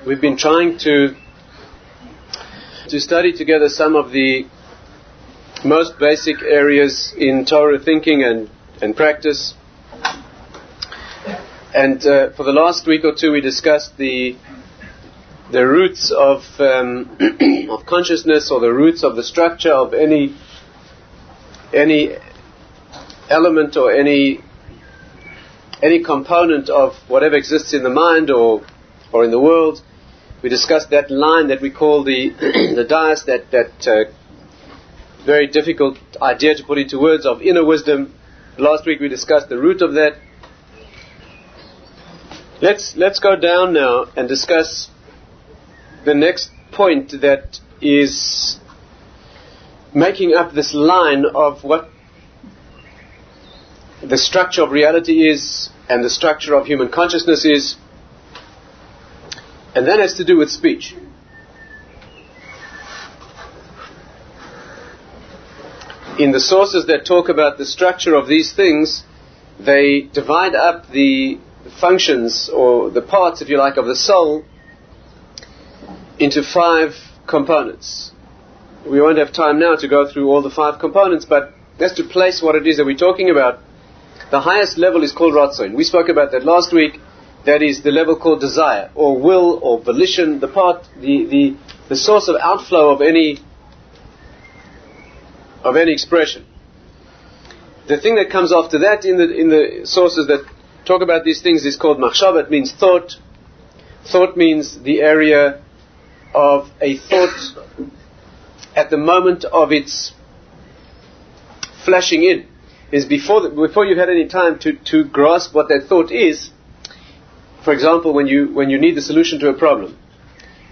We've been trying to study together some of the most basic areas in Torah thinking and practice. And for the last week or two we discussed the roots of of consciousness, or the roots of the structure of any element or any component of whatever exists in the mind or in the world. We discussed that line that we call the the dais, that very difficult idea to put into words, of inner wisdom. Last week we discussed the root of that. Let's go down now and discuss the next point that is making up this line of what the structure of reality is and the structure of human consciousness is, and that has to do with speech. In the sources that talk about the structure of these things, they divide up the functions, or the parts, if you like, of the soul into 5 components. We won't have time now to go through all the 5 components, but just to place what it is that we're talking about. The highest level is called Ratzon. We spoke about that last week. That is the level called desire, or will, or volition, the part, the source of outflow of any expression. The thing that comes after that in the sources that talk about these things is called machshava. It means thought. Thought means the area of a thought at the moment of its flashing in. Is before you've had any time to grasp what that thought is. For example, when you need the solution to a problem,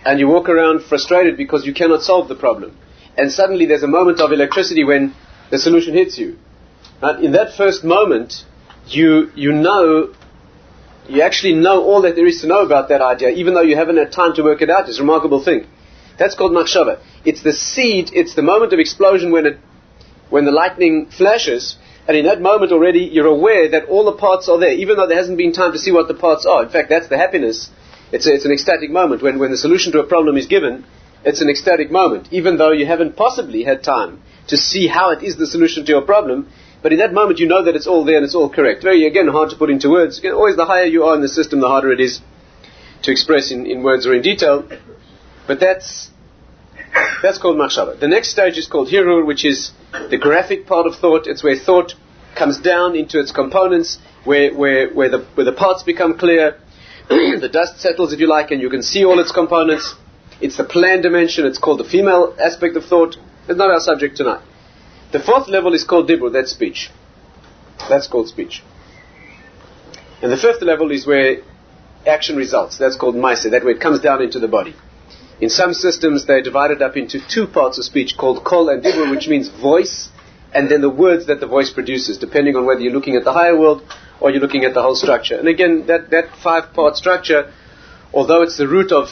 and you walk around frustrated because you cannot solve the problem, and suddenly there's a moment of electricity when the solution hits you. And in that first moment, you actually know all that there is to know about that idea, even though you haven't had time to work it out. It's a remarkable thing. That's called machshava. It's the seed, it's the moment of explosion when the lightning flashes, and in that moment already you're aware that all the parts are there, even though there hasn't been time to see what the parts are. In fact, that's the happiness. It's an ecstatic moment. When the solution to a problem is given, it's an ecstatic moment, even though you haven't possibly had time to see how it is the solution to your problem. But in that moment you know that it's all there and it's all correct. Very, again, hard to put into words. Again, always the higher you are in the system, the harder it is to express in words or in detail. But that's called machshava. The next stage is called hirur, which is the graphic part of thought. It's where thought comes down into its components, where the parts become clear, the dust settles, if you like, and you can see all its components. It's the plan dimension. It's called the female aspect of thought. It's not our subject tonight. The 4th level is called dibur. That's speech. That's called speech. And the 5th level is where action results. That's called maaseh. That's where it comes down into the body. In some systems they divide it up into 2 parts of speech called kol and dibur, which means voice, and then the words that the voice produces, depending on whether you're looking at the higher world or you're looking at the whole structure. And again, that 5-part structure, although it's the root of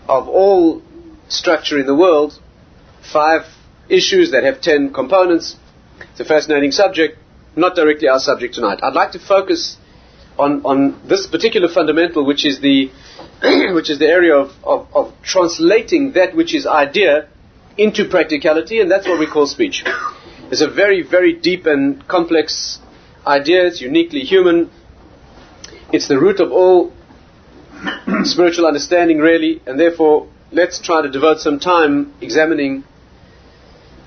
all structure in the world, 5 issues that have 10 components. It's a fascinating subject, not directly our subject tonight. I'd like to focus on this particular fundamental, which is the area of translating that which is idea into practicality, and that's what we call speech. It's a very, very deep and complex idea. It's uniquely human. It's the root of all spiritual understanding, really, and therefore let's try to devote some time examining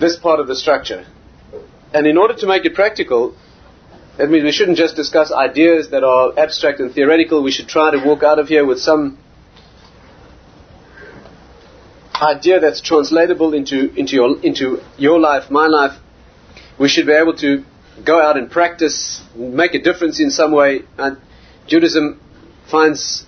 this part of the structure. And in order to make it practical, that means we shouldn't just discuss ideas that are abstract and theoretical. We should try to walk out of here with some idea that's translatable into your life, my life. We should be able to go out and practice, make a difference in some way. And Judaism finds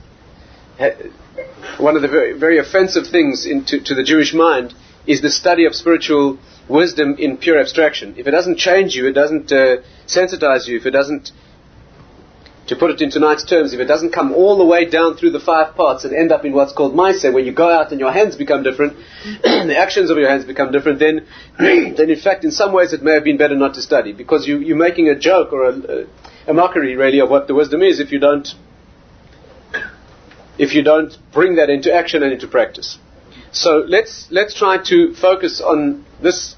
one of the very, very offensive things to the Jewish mind is the study of spiritual wisdom in pure abstraction. If it doesn't change you, it doesn't sensitize you, if it doesn't, to put it in tonight's terms, if it doesn't come all the way down through the 5 parts and end up in what's called maaseh, when you go out and your hands become different, the actions of your hands become different, then in fact in some ways it may have been better not to study, because you're making a joke or a mockery really of what the wisdom is if you don't if you don't bring that into action and into practice. So let's try to focus on this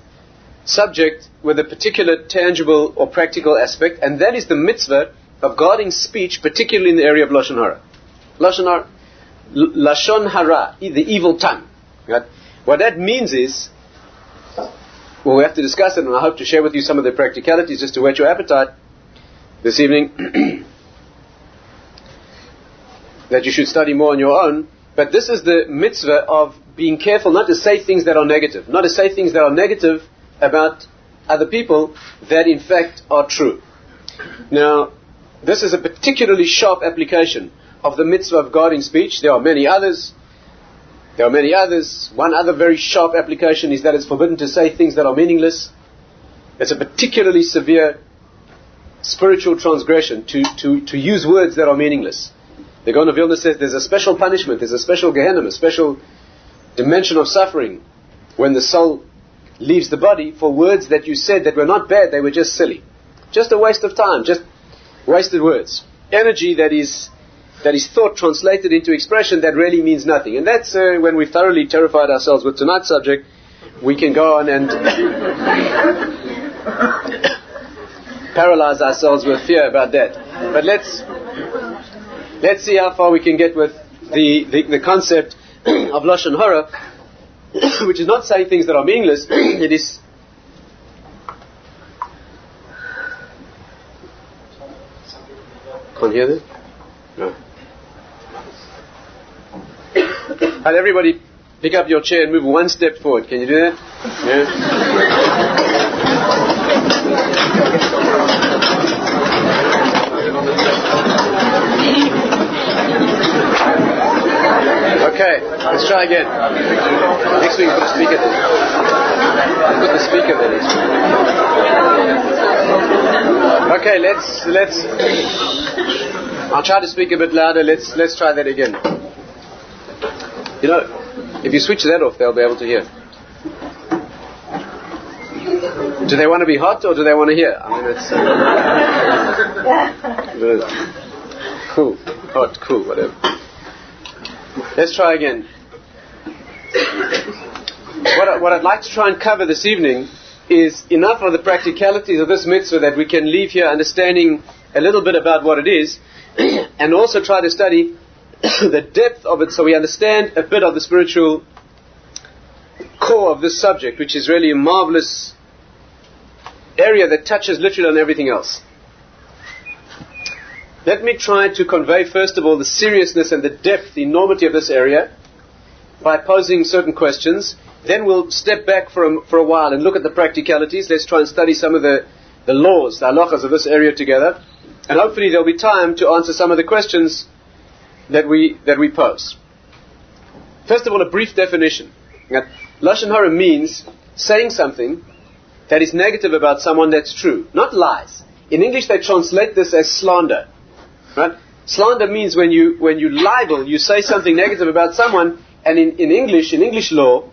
subject with a particular tangible or practical aspect, and that is the mitzvah of guarding speech, particularly in the area of Lashon Hara. Lashon Hara, the evil tongue. Right? What that means is, well, we have to discuss it, and I hope to share with you some of the practicalities just to whet your appetite this evening, that you should study more on your own. But this is the mitzvah of being careful not to say things that are negative, not to say things that are negative about other people that in fact are true. Now, this is a particularly sharp application of the mitzvah of guarding speech. There are many others. One other very sharp application is that it's forbidden to say things that are meaningless. It's a particularly severe spiritual transgression to use words that are meaningless. The Gaon of Vilna says there's a special punishment, there's a special Gehenna, a special dimension of suffering when the soul leaves the body for words that you said that were not bad, they were just silly. Just a waste of time, just wasted words. Energy that is thought translated into expression that really means nothing. And that's when we've thoroughly terrified ourselves with tonight's subject, we can go on and paralyze ourselves with fear about that. But let's see how far we can get with the concept of Lashon Hara, which is not saying things that are meaningless. It is can't hear that? No. I'll everybody pick up your chair and move one step forward. Can you do that? Yeah. Okay, let's try again. Next week, put a speaker there. Put the speaker there. Okay, let's. I'll try to speak a bit louder. Let's try that again. You know, if you switch that off, they'll be able to hear. Do they want to be hot or do they want to hear? I mean, it's cool, hot, cool, whatever. Let's try again. What I'd like to try and cover this evening is enough of the practicalities of this mitzvah that we can leave here understanding a little bit about what it is, and also try to study the depth of it so we understand a bit of the spiritual core of this subject, which is really a marvelous area that touches literally on everything else. Let me try to convey first of all the seriousness and the depth, the enormity of this area by posing certain questions. Then we'll step back for a while and look at the practicalities. Let's try and study some of the laws, the halachas of this area together. And hopefully there'll be time to answer some of the questions that we pose. First of all, a brief definition. Lashon Hara means saying something that is negative about someone that's true, not lies. In English they translate this as slander. Right? Slander means when you libel, you say something negative about someone, and in English law,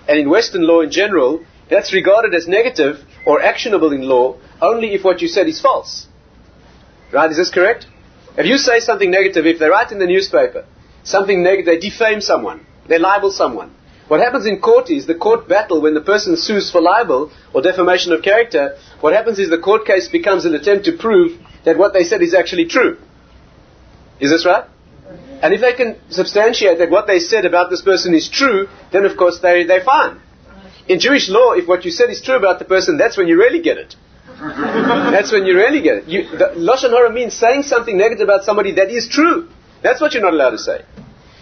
and in Western law in general, that's regarded as negative or actionable in law only if what you said is false. Right? Is this correct? If you say something negative, if they write in the newspaper something negative, they defame someone, they libel someone. What happens in court is the court battle when the person sues for libel or defamation of character. What happens is the court case becomes an attempt to prove that what they said is actually true. Is this right? And if they can substantiate that what they said about this person is true, then of course they're fine. In Jewish law, if what you said is true about the person, that's when you really get it. That's when you really get it. The Lashon Hara means saying something negative about somebody that is true. That's what you're not allowed to say.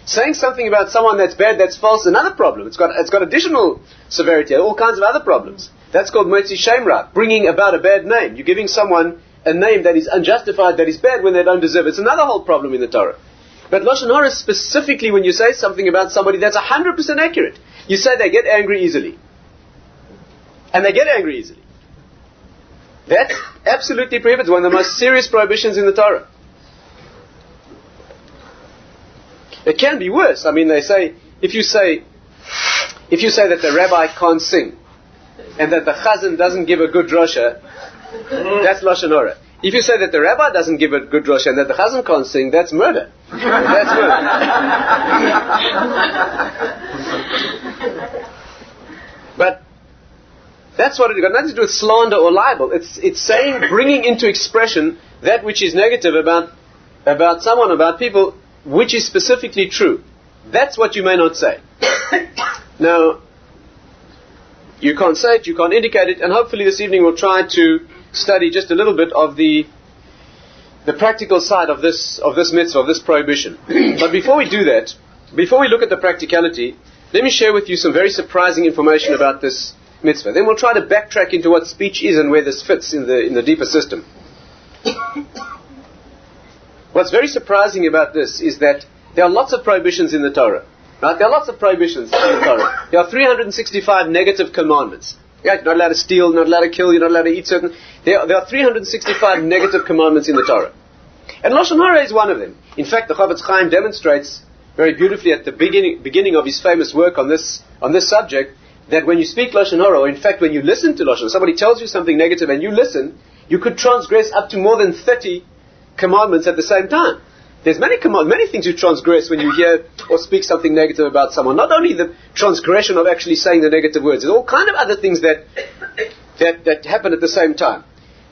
Saying something about someone that's bad, that's false, another problem. It's got additional severity, all kinds of other problems. That's called Motzi Shem Ra, bringing about a bad name. You're giving someone a name that is unjustified, that is bad when they don't deserve it. It's another whole problem in the Torah. But Lashon Hara specifically when you say something about somebody that's 100% accurate. You say they get angry easily. And they get angry easily. That's absolutely prohibited. One of the most serious prohibitions in the Torah. It can be worse. I mean, they say, if you say that the rabbi can't sing, and that the chazan doesn't give a good drosha, that's Lashon Hara. If you say that the rabbi doesn't give a good drosha and that the chazan can't sing, that's murder. That's good. But that's what it's got nothing to do with slander or libel. It's saying, bringing into expression that which is negative about someone, about people, which is specifically true. That's what you may not say. Now, you can't say it, you can't indicate it, and hopefully this evening we'll try to study just a little bit of the practical side of this mitzvah, of this prohibition. But before we do that, before we look at the practicality, let me share with you some very surprising information about this mitzvah. Then we'll try to backtrack into what speech is and where this fits in the deeper system. What's very surprising about this is that there are lots of prohibitions in the Torah. Right? There are lots of prohibitions in the Torah. There are 365 negative commandments. Right? You're not allowed to steal, you're not allowed to kill, you're not allowed to eat certain... There are 365 negative commandments in the Torah. And Lashon Hara is one of them. In fact, the Chofetz Chaim demonstrates very beautifully at the beginning of his famous work on this subject, that when you speak Lashon Hara, or in fact when you listen to Lashon, somebody tells you something negative and you listen, you could transgress up to more than 30 commandments at the same time. There's many things you transgress when you hear or speak something negative about someone. Not only the transgression of actually saying the negative words, there's all kind of other things that happen at the same time.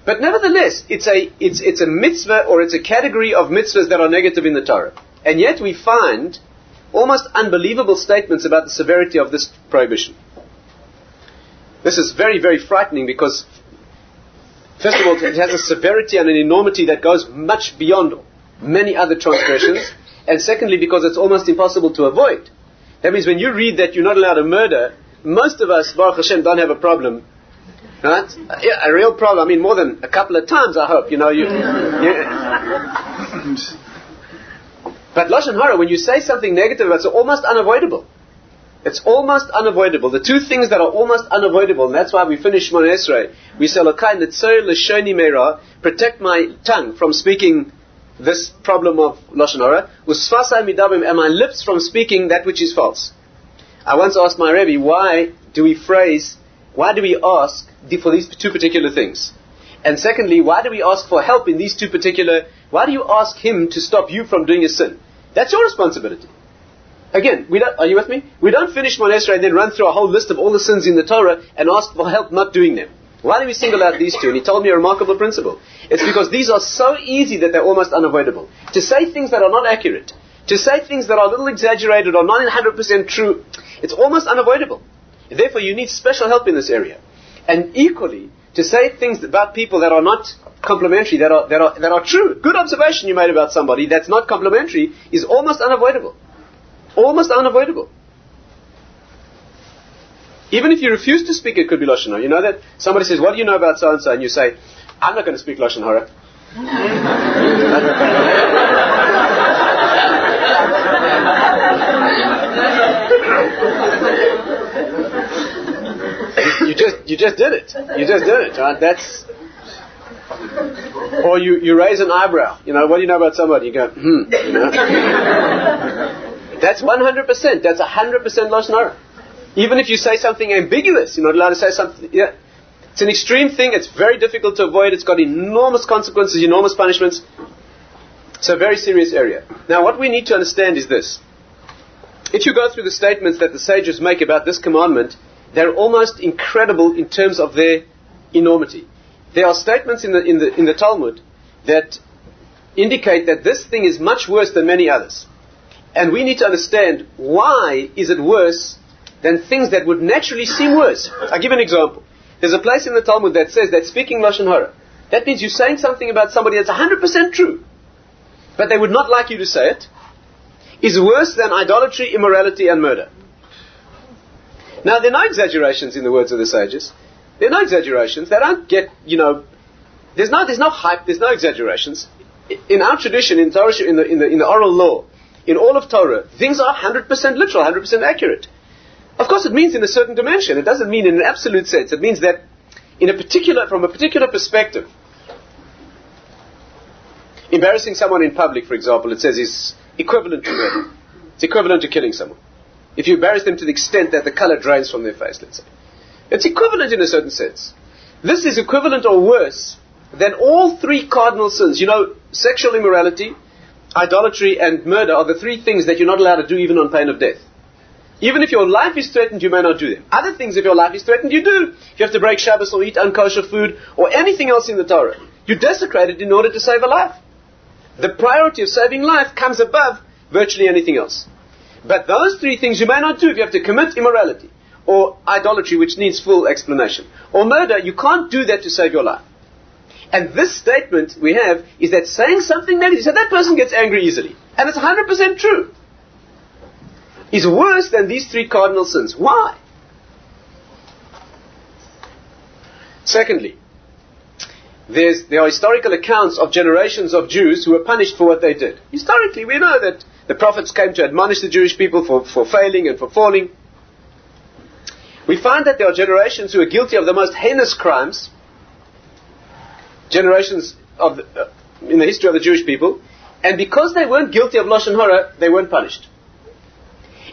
But nevertheless, it's a mitzvah, or it's a category of mitzvahs that are negative in the Torah. And yet we find almost unbelievable statements about the severity of this prohibition. This is very, very frightening because, first of all, it has a severity and an enormity that goes much beyond many other transgressions, and secondly, because it's almost impossible to avoid. That means when you read that you're not allowed to murder, most of us, Baruch Hashem, don't have a problem. Right? Yeah, a real problem. I mean, more than a couple of times, I hope. But Lashon Hara, when you say something negative, it's almost unavoidable. It's almost unavoidable. The two things that are almost unavoidable, and that's why we finish Shmoneh Esrei, we say, Lokai netzoy leshoni meira, protect my tongue from speaking this problem of Lashon Hara, usfasai midabim, and my lips from speaking that which is false. I once asked my Rabbi, why do we ask for these two particular things? And secondly, why do we ask for help in these two particular, why do you ask him to stop you from doing a sin? That's your responsibility. Again, are you with me? We don't finish Shmoneh Esrei and then run through a whole list of all the sins in the Torah and ask for help not doing them. Why do we single out these two? And he told me a remarkable principle. It's because these are so easy that they're almost unavoidable. To say things that are not accurate, to say things that are a little exaggerated or not 100% true, it's almost unavoidable. Therefore, you need special help in this area. And equally, to say things about people that are not complimentary, that are true. Good observation you made about somebody that's not complimentary is almost unavoidable. Almost unavoidable. Even if you refuse to speak, it could be Lashon Hara. You know that? Somebody says, what do you know about so-and-so? And you say, I'm not going to speak Lashon Hara. You just did it. You just did it, right? Or you raise an eyebrow. You know, what do you know about somebody? You go, You know? That's 100%. That's 100% Lashon Hara. Even if you say something ambiguous, you're not allowed to say something. Yeah. It's an extreme thing. It's very difficult to avoid. It's got enormous consequences, enormous punishments. It's a very serious area. Now, what we need to understand is this. If you go through the statements that the sages make about this commandment, they're almost incredible in terms of their enormity. There are statements in the Talmud that indicate that this thing is much worse than many others. And we need to understand, why is it worse than things that would naturally seem worse? I'll give an example. There's a place in the Talmud that says that speaking Lashon Hara, that means you're saying something about somebody that's 100% true, but they would not like you to say it, is worse than idolatry, immorality, and murder. Now, there are no exaggerations in the words of the sages. There are no exaggerations. They don't get, there's no hype, there's no exaggerations. In our tradition, in Torah, in the oral law, in all of Torah, things are 100% literal, 100% accurate. Of course, it means in a certain dimension. It doesn't mean in an absolute sense. It means that from a particular perspective, embarrassing someone in public, for example, it says is equivalent to murder. It's equivalent to killing someone. If you embarrass them to the extent that the color drains from their face, let's say. It's equivalent in a certain sense. This is equivalent or worse than all three cardinal sins. Sexual immorality, idolatry, and murder are the three things that you're not allowed to do even on pain of death. Even if your life is threatened, you may not do them. Other things, if your life is threatened, you do. If you have to break Shabbos or eat unkosher food or anything else in the Torah, you desecrate it in order to save a life. The priority of saving life comes above virtually anything else. But those three things you may not do if you have to commit immorality or idolatry, which needs full explanation, or murder. You can't do that to save your life. And this statement we have is that saying something negative, so that person gets angry easily. And it's 100% true. Is worse than these three cardinal sins. Why? Secondly, there are historical accounts of generations of Jews who were punished for what they did. Historically, we know that the prophets came to admonish the Jewish people for failing and for falling. We find that there are generations who are guilty of the most heinous crimes, generations of in the history of the Jewish people, and because they weren't guilty of Lashon Hara, they weren't punished.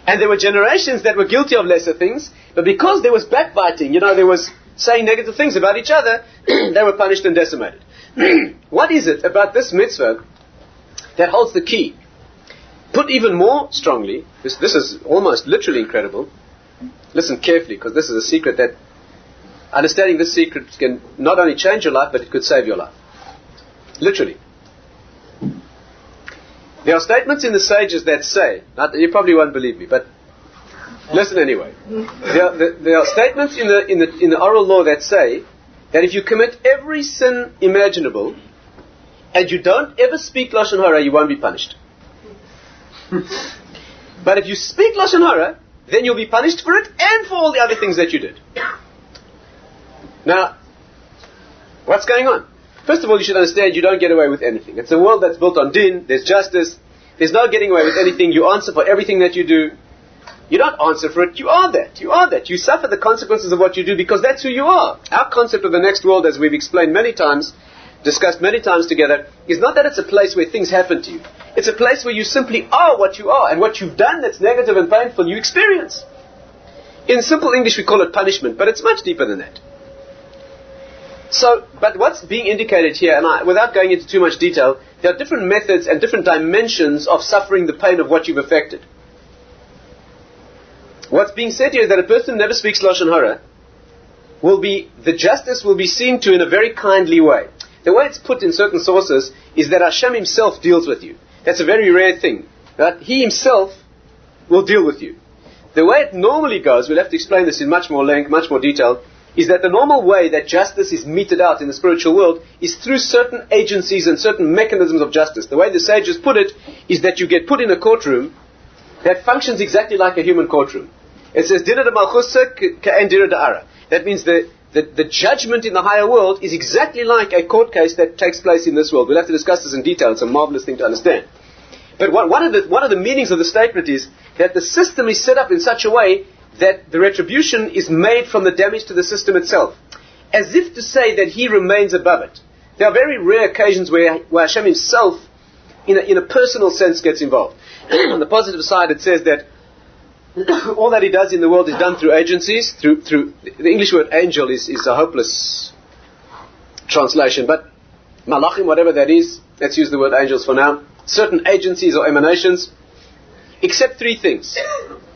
And there were generations that were guilty of lesser things, but because there was backbiting, there was saying negative things about each other, they were punished and decimated. What is it about this mitzvah that holds the key? Put even more strongly, this is almost literally incredible. Listen carefully, because this is a secret that, understanding this secret can not only change your life, but it could save your life. Literally. There are statements in the sages that say, you probably won't believe me, but listen anyway. There are statements in the oral law that say that if you commit every sin imaginable and you don't ever speak Lashon Hara, you won't be punished. But if you speak Lashon Hara, then you'll be punished for it and for all the other things that you did. Now, what's going on? First of all, you should understand you don't get away with anything. It's a world that's built on din, there's justice, there's no getting away with anything. You answer for everything that you do. You don't answer for it, you are that. You are that. You suffer the consequences of what you do because that's who you are. Our concept of the next world, as we've explained many times, discussed many times together, is not that it's a place where things happen to you. It's a place where you simply are what you are, and what you've done that's negative and painful, you experience. In simple English we call it punishment, but it's much deeper than that. So, but what's being indicated here, and without going into too much detail, there are different methods and different dimensions of suffering the pain of what you've affected. What's being said here is that a person who never speaks Lashon Hara the justice will be seen to in a very kindly way. The way it's put in certain sources is that Hashem himself deals with you. That's a very rare thing. That he himself will deal with you. The way it normally goes, we'll have to explain this in much more length, much more detail, is that the normal way that justice is meted out in the spiritual world is through certain agencies and certain mechanisms of justice. The way the sages put it is that you get put in a courtroom that functions exactly like a human courtroom. It says, Dira de Malchusa ka'en Dira de Hara. That means the judgment in the higher world is exactly like a court case that takes place in this world. We'll have to discuss this in detail. It's a marvelous thing to understand. But one of the meanings of the statement is that the system is set up in such a way that the retribution is made from the damage to the system itself, as if to say that he remains above it. There are very rare occasions where Hashem himself, in a personal sense, gets involved. On the positive side, it says that all that he does in the world is done through agencies, through the English word angel is a hopeless translation, but malachim, whatever that is, let's use the word angels for now, certain agencies or emanations, except three things.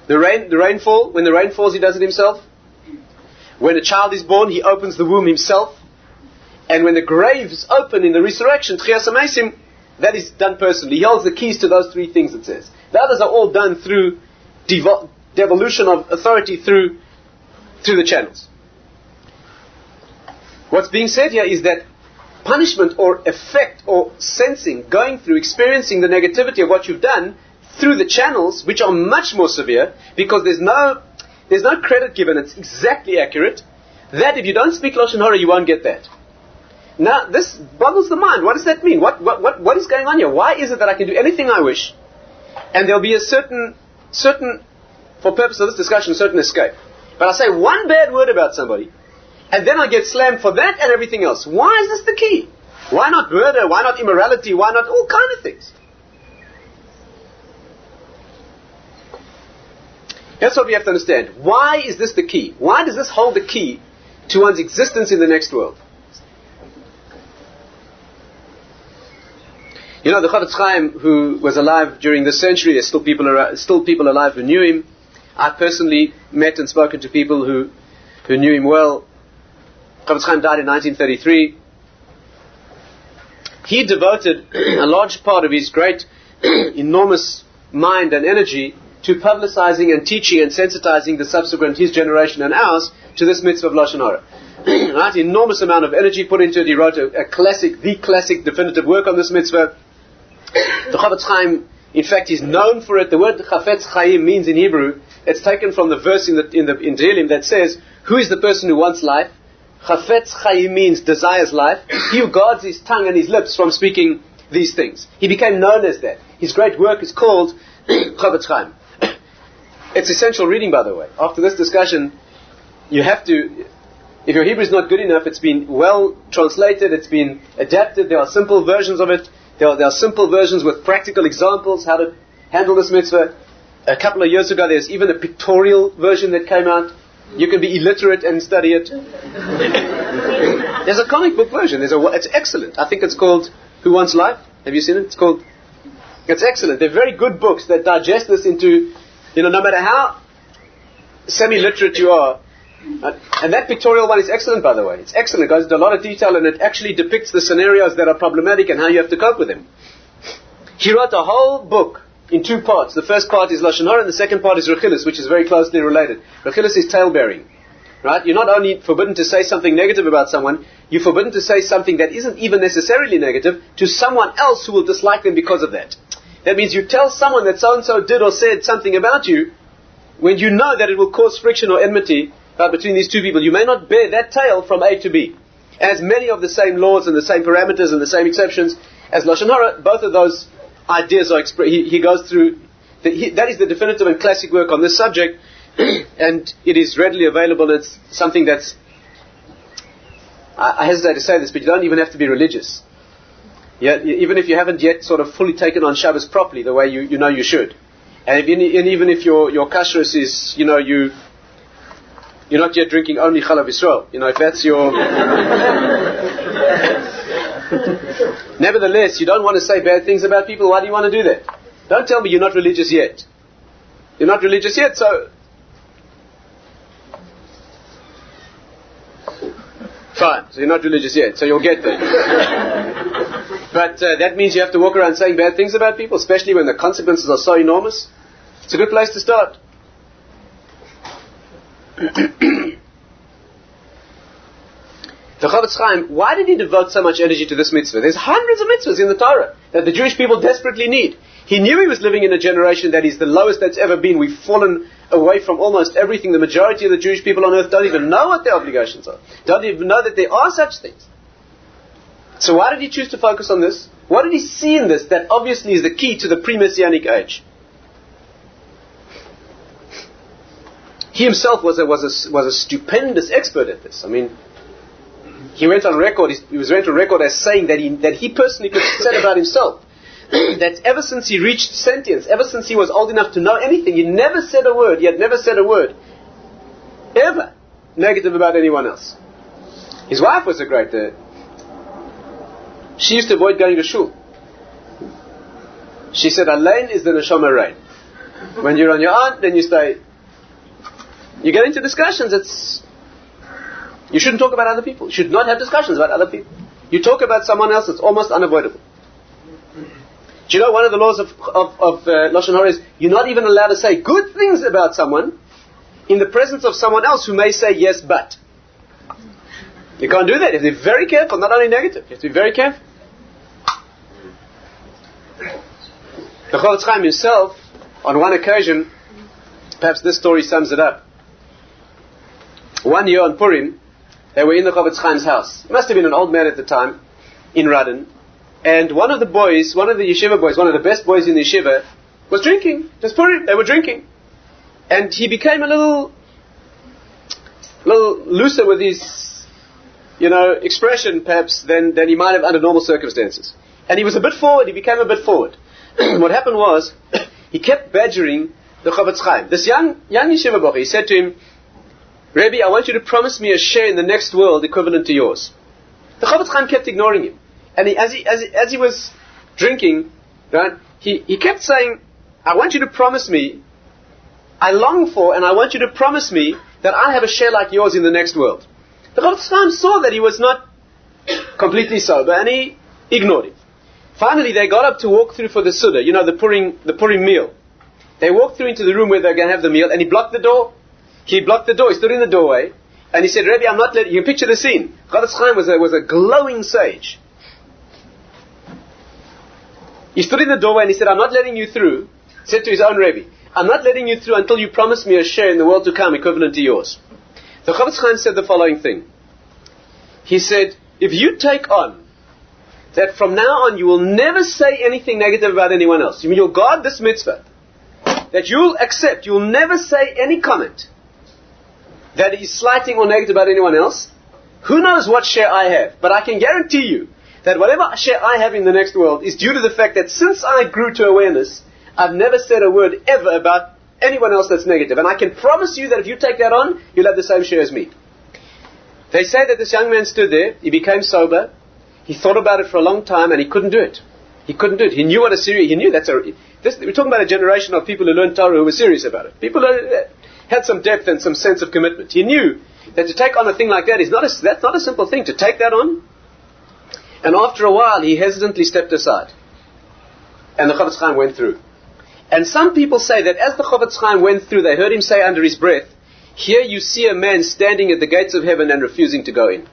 The rainfall, when the rain falls, he does it himself. When a child is born, he opens the womb himself. And when the graves open in the resurrection, Tchias HaMeisim, that is done personally. He holds the keys to those three things, it says. The others are all done through devolution of authority through the channels. What's being said here is that punishment or effect or sensing, going through, experiencing the negativity of what you've done through the channels, which are much more severe, because there's no credit given, it's exactly accurate, that if you don't speak Lashon Hara, you won't get that. Now, this boggles the mind. What does that mean? What is going on here? Why is it that I can do anything I wish, and there'll be a certain, for purpose of this discussion, certain escape. But I say one bad word about somebody, and then I get slammed for that and everything else. Why is this the key? Why not murder? Why not immorality? Why not all kind of things? That's what we have to understand. Why is this the key? Why does this hold the key to one's existence in the next world? You know, the Chofetz Chaim, who was alive during this century, there's still people alive who knew him. I personally met and spoken to people who knew him well. Chofetz Chaim died in 1933. He devoted a large part of his great, enormous mind and energy to publicizing and teaching and sensitizing the subsequent, his generation and ours, to this mitzvah of Lashon Hara. Right? Enormous amount of energy put into it. He wrote the classic definitive work on this mitzvah. The Chofetz Chaim, in fact, is known for it. The word Chafetz Chaim means in Hebrew, it's taken from the verse in Tehillim that says, who is the person who wants life? Chafetz Chaim means desires life. He who guards his tongue and his lips from speaking these things. He became known as that. His great work is called Chofetz Chaim. It's essential reading, by the way. After this discussion, you have to, if your Hebrew is not good enough, it's been well translated, it's been adapted, there are simple versions of it, there are simple versions with practical examples how to handle this mitzvah. A couple of years ago, there's even a pictorial version that came out. You can be illiterate and study it. There's a comic book version. It's excellent. I think it's called Who Wants Life? Have you seen it? It's excellent. They're very good books that digest this into, no matter how semi-literate you are. And that pictorial one is excellent, by the way. It's excellent. It goes into a lot of detail and it actually depicts the scenarios that are problematic and how you have to cope with them. He wrote a whole book in two parts. The first part is Lashon Hara and the second part is Rechilus, which is very closely related. Rechilus is tale-bearing. Right? You're not only forbidden to say something negative about someone, you're forbidden to say something that isn't even necessarily negative to someone else who will dislike them because of that. That means you tell someone that so-and-so did or said something about you when you know that it will cause friction or enmity between these two people. You may not bear that tale from A to B. As many of the same laws and the same parameters and the same exceptions as Lashon Hara, both of those ideas are expressed. He goes through, that is the definitive and classic work on this subject, and it is readily available. It's something that's, I hesitate to say this, but you don't even have to be religious. Even if you haven't yet sort of fully taken on Shabbos properly, the way you know you should. And even if your kashrus is, you're not yet drinking only Chalav Yisrael. If that's your... Nevertheless, you don't want to say bad things about people. Why do you want to do that? Don't tell me you're not religious yet. You're not religious yet, so... Fine, so you're not religious yet, so you'll get there. But that means you have to walk around saying bad things about people, especially when the consequences are so enormous. It's a good place to start. The Chofetz Chaim, why did he devote so much energy to this mitzvah? There's hundreds of mitzvahs in the Torah that the Jewish people desperately need. He knew he was living in a generation that is the lowest that's ever been. We've fallen away from almost everything. The majority of the Jewish people on earth don't even know what their obligations are. Don't even know that there are such things. So why did he choose to focus on this? What did he see in this that obviously is the key to the pre-Messianic age? He himself was a stupendous expert at this. I mean, he went on record as saying that he personally could have said about himself that ever since he reached sentience, ever since he was old enough to know anything, he had never said a word ever negative about anyone else. His wife was a great she used to avoid going to shul. She said, Alain is the neshama rein. When you're on your own, then you stay. You get into discussions, you shouldn't talk about other people. You should not have discussions about other people. You talk about someone else, it's almost unavoidable. Do you know one of the laws of Lashon Hara is you're not even allowed to say good things about someone in the presence of someone else who may say yes but. You can't do that. You have to be very careful, not only negative. You have to be very careful. The Chofetz Chaim himself, on one occasion, perhaps this story sums it up. One year on Purim, they were in the Chofetz Chaim's house. He must have been an old man at the time, in Radin. And one of the yeshiva boys, one of the best boys in the yeshiva, was drinking. Just Purim, they were drinking. And he became a little looser with his, expression perhaps than he might have under normal circumstances. And he was a bit forward, he became a bit forward. What happened was, he kept badgering the Chofetz Chaim. This young yeshiva boy, he said to him, Rabbi, I want you to promise me a share in the next world equivalent to yours. The Chofetz Chaim kept ignoring him. And as he was drinking, right, he kept saying, I want you to promise me, I long for and I want you to promise me that I have a share like yours in the next world. The Chofetz Chaim saw that he was not completely sober and he ignored him. Finally, they got up to walk through for the Suda, the Purim meal. They walked through into the room where they're going to have the meal, and he blocked the door. He stood in the doorway, and he said, Rabbi, I'm not letting you. Picture the scene. Chofetz Chaim was a glowing sage. He stood in the doorway and he said, I'm not letting you through. He said to his own Rabbi, I'm not letting you through until you promise me a share in the world to come equivalent to yours. The Chofetz Chaim said the following thing. He said, if you take on that from now on you will never say anything negative about anyone else, you'll guard this mitzvah, that you'll accept, you'll never say any comment that is slighting or negative about anyone else, who knows what share I have, but I can guarantee you that whatever share I have in the next world is due to the fact that since I grew to awareness, I've never said a word ever about anyone else that's negative. And I can promise you that if you take that on, you'll have the same share as me. They say that this young man stood there, he became sober, he thought about it for a long time, and he couldn't do it. He couldn't do it. He knew what a serious, we're talking about a generation of people who learned Torah who were serious about it. People who had some depth and some sense of commitment. He knew that to take on a thing like that that's not a simple thing, to take that on. And after a while, he hesitantly stepped aside. And the Chofetz Chaim went through. And some people say that as the Chofetz Chaim went through, they heard him say under his breath, here you see a man standing at the gates of heaven and refusing to go in.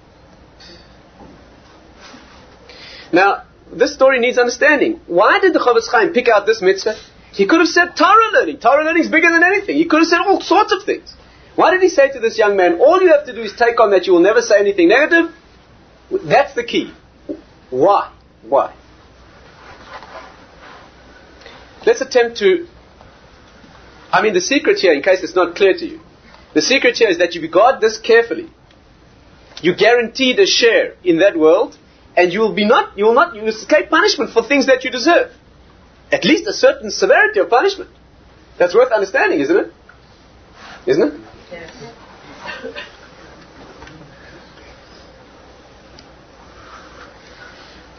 Now, this story needs understanding. Why did the Chofetz Chaim pick out this mitzvah? He could have said Torah learning. Torah learning is bigger than anything. He could have said all sorts of things. Why did he say to this young man, all you have to do is take on that you will never say anything negative? That's the key. Why? Let's attempt to... the secret here, in case it's not clear to you, the secret here is that you guard this carefully. You guaranteed a share in that world, and you will escape punishment for things that you deserve. At least a certain severity of punishment. That's worth understanding, isn't it? Isn't it? Yes.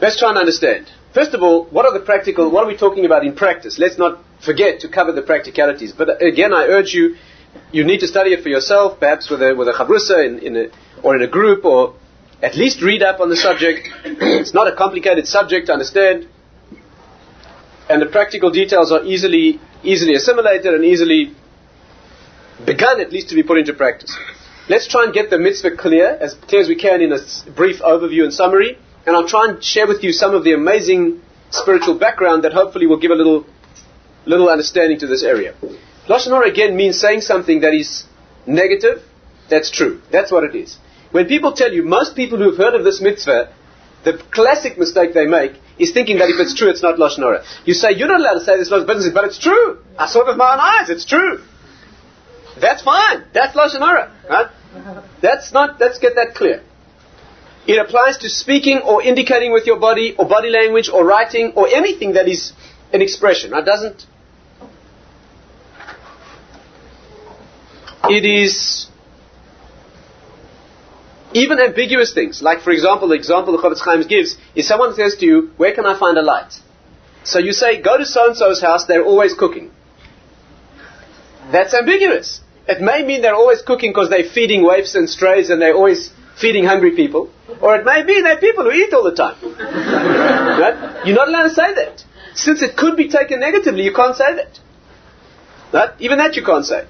Let's try and understand. First of all, what are we talking about in practice? Let's not forget to cover the practicalities. But again, I urge you need to study it for yourself, perhaps with a chavrusa or in a group, or at least read up on the subject. It's not a complicated subject to understand. And the practical details are easily assimilated and easily begun, at least, to be put into practice. Let's try and get the mitzvah clear as we can in a brief overview and summary. And I'll try and share with you some of the amazing spiritual background that hopefully will give a little understanding to this area. Lashon Hara again means saying something that is negative. That's true. That's what it is. When people tell you, most people who have heard of this mitzvah, the classic mistake they make is thinking that if it's true, it's not Lashon Hara. You say, you're not allowed to say this business, but it's true. I saw it with my own eyes. It's true. That's fine. That's Lashon Hara. Right? Let's get that clear. It applies to speaking or indicating with your body or body language or writing or anything that is an expression. It is even ambiguous things. Like, for example, the example the Chofetz Chaim gives is someone says to you, where can I find a light? So you say, go to so-and-so's house, they're always cooking. That's ambiguous. It may mean they're always cooking because they're feeding waifs and strays and they're always feeding hungry people. Or it may be they're people who eat all the time. Right? You're not allowed to say that. Since it could be taken negatively, you can't say that. Right? Even that you can't say.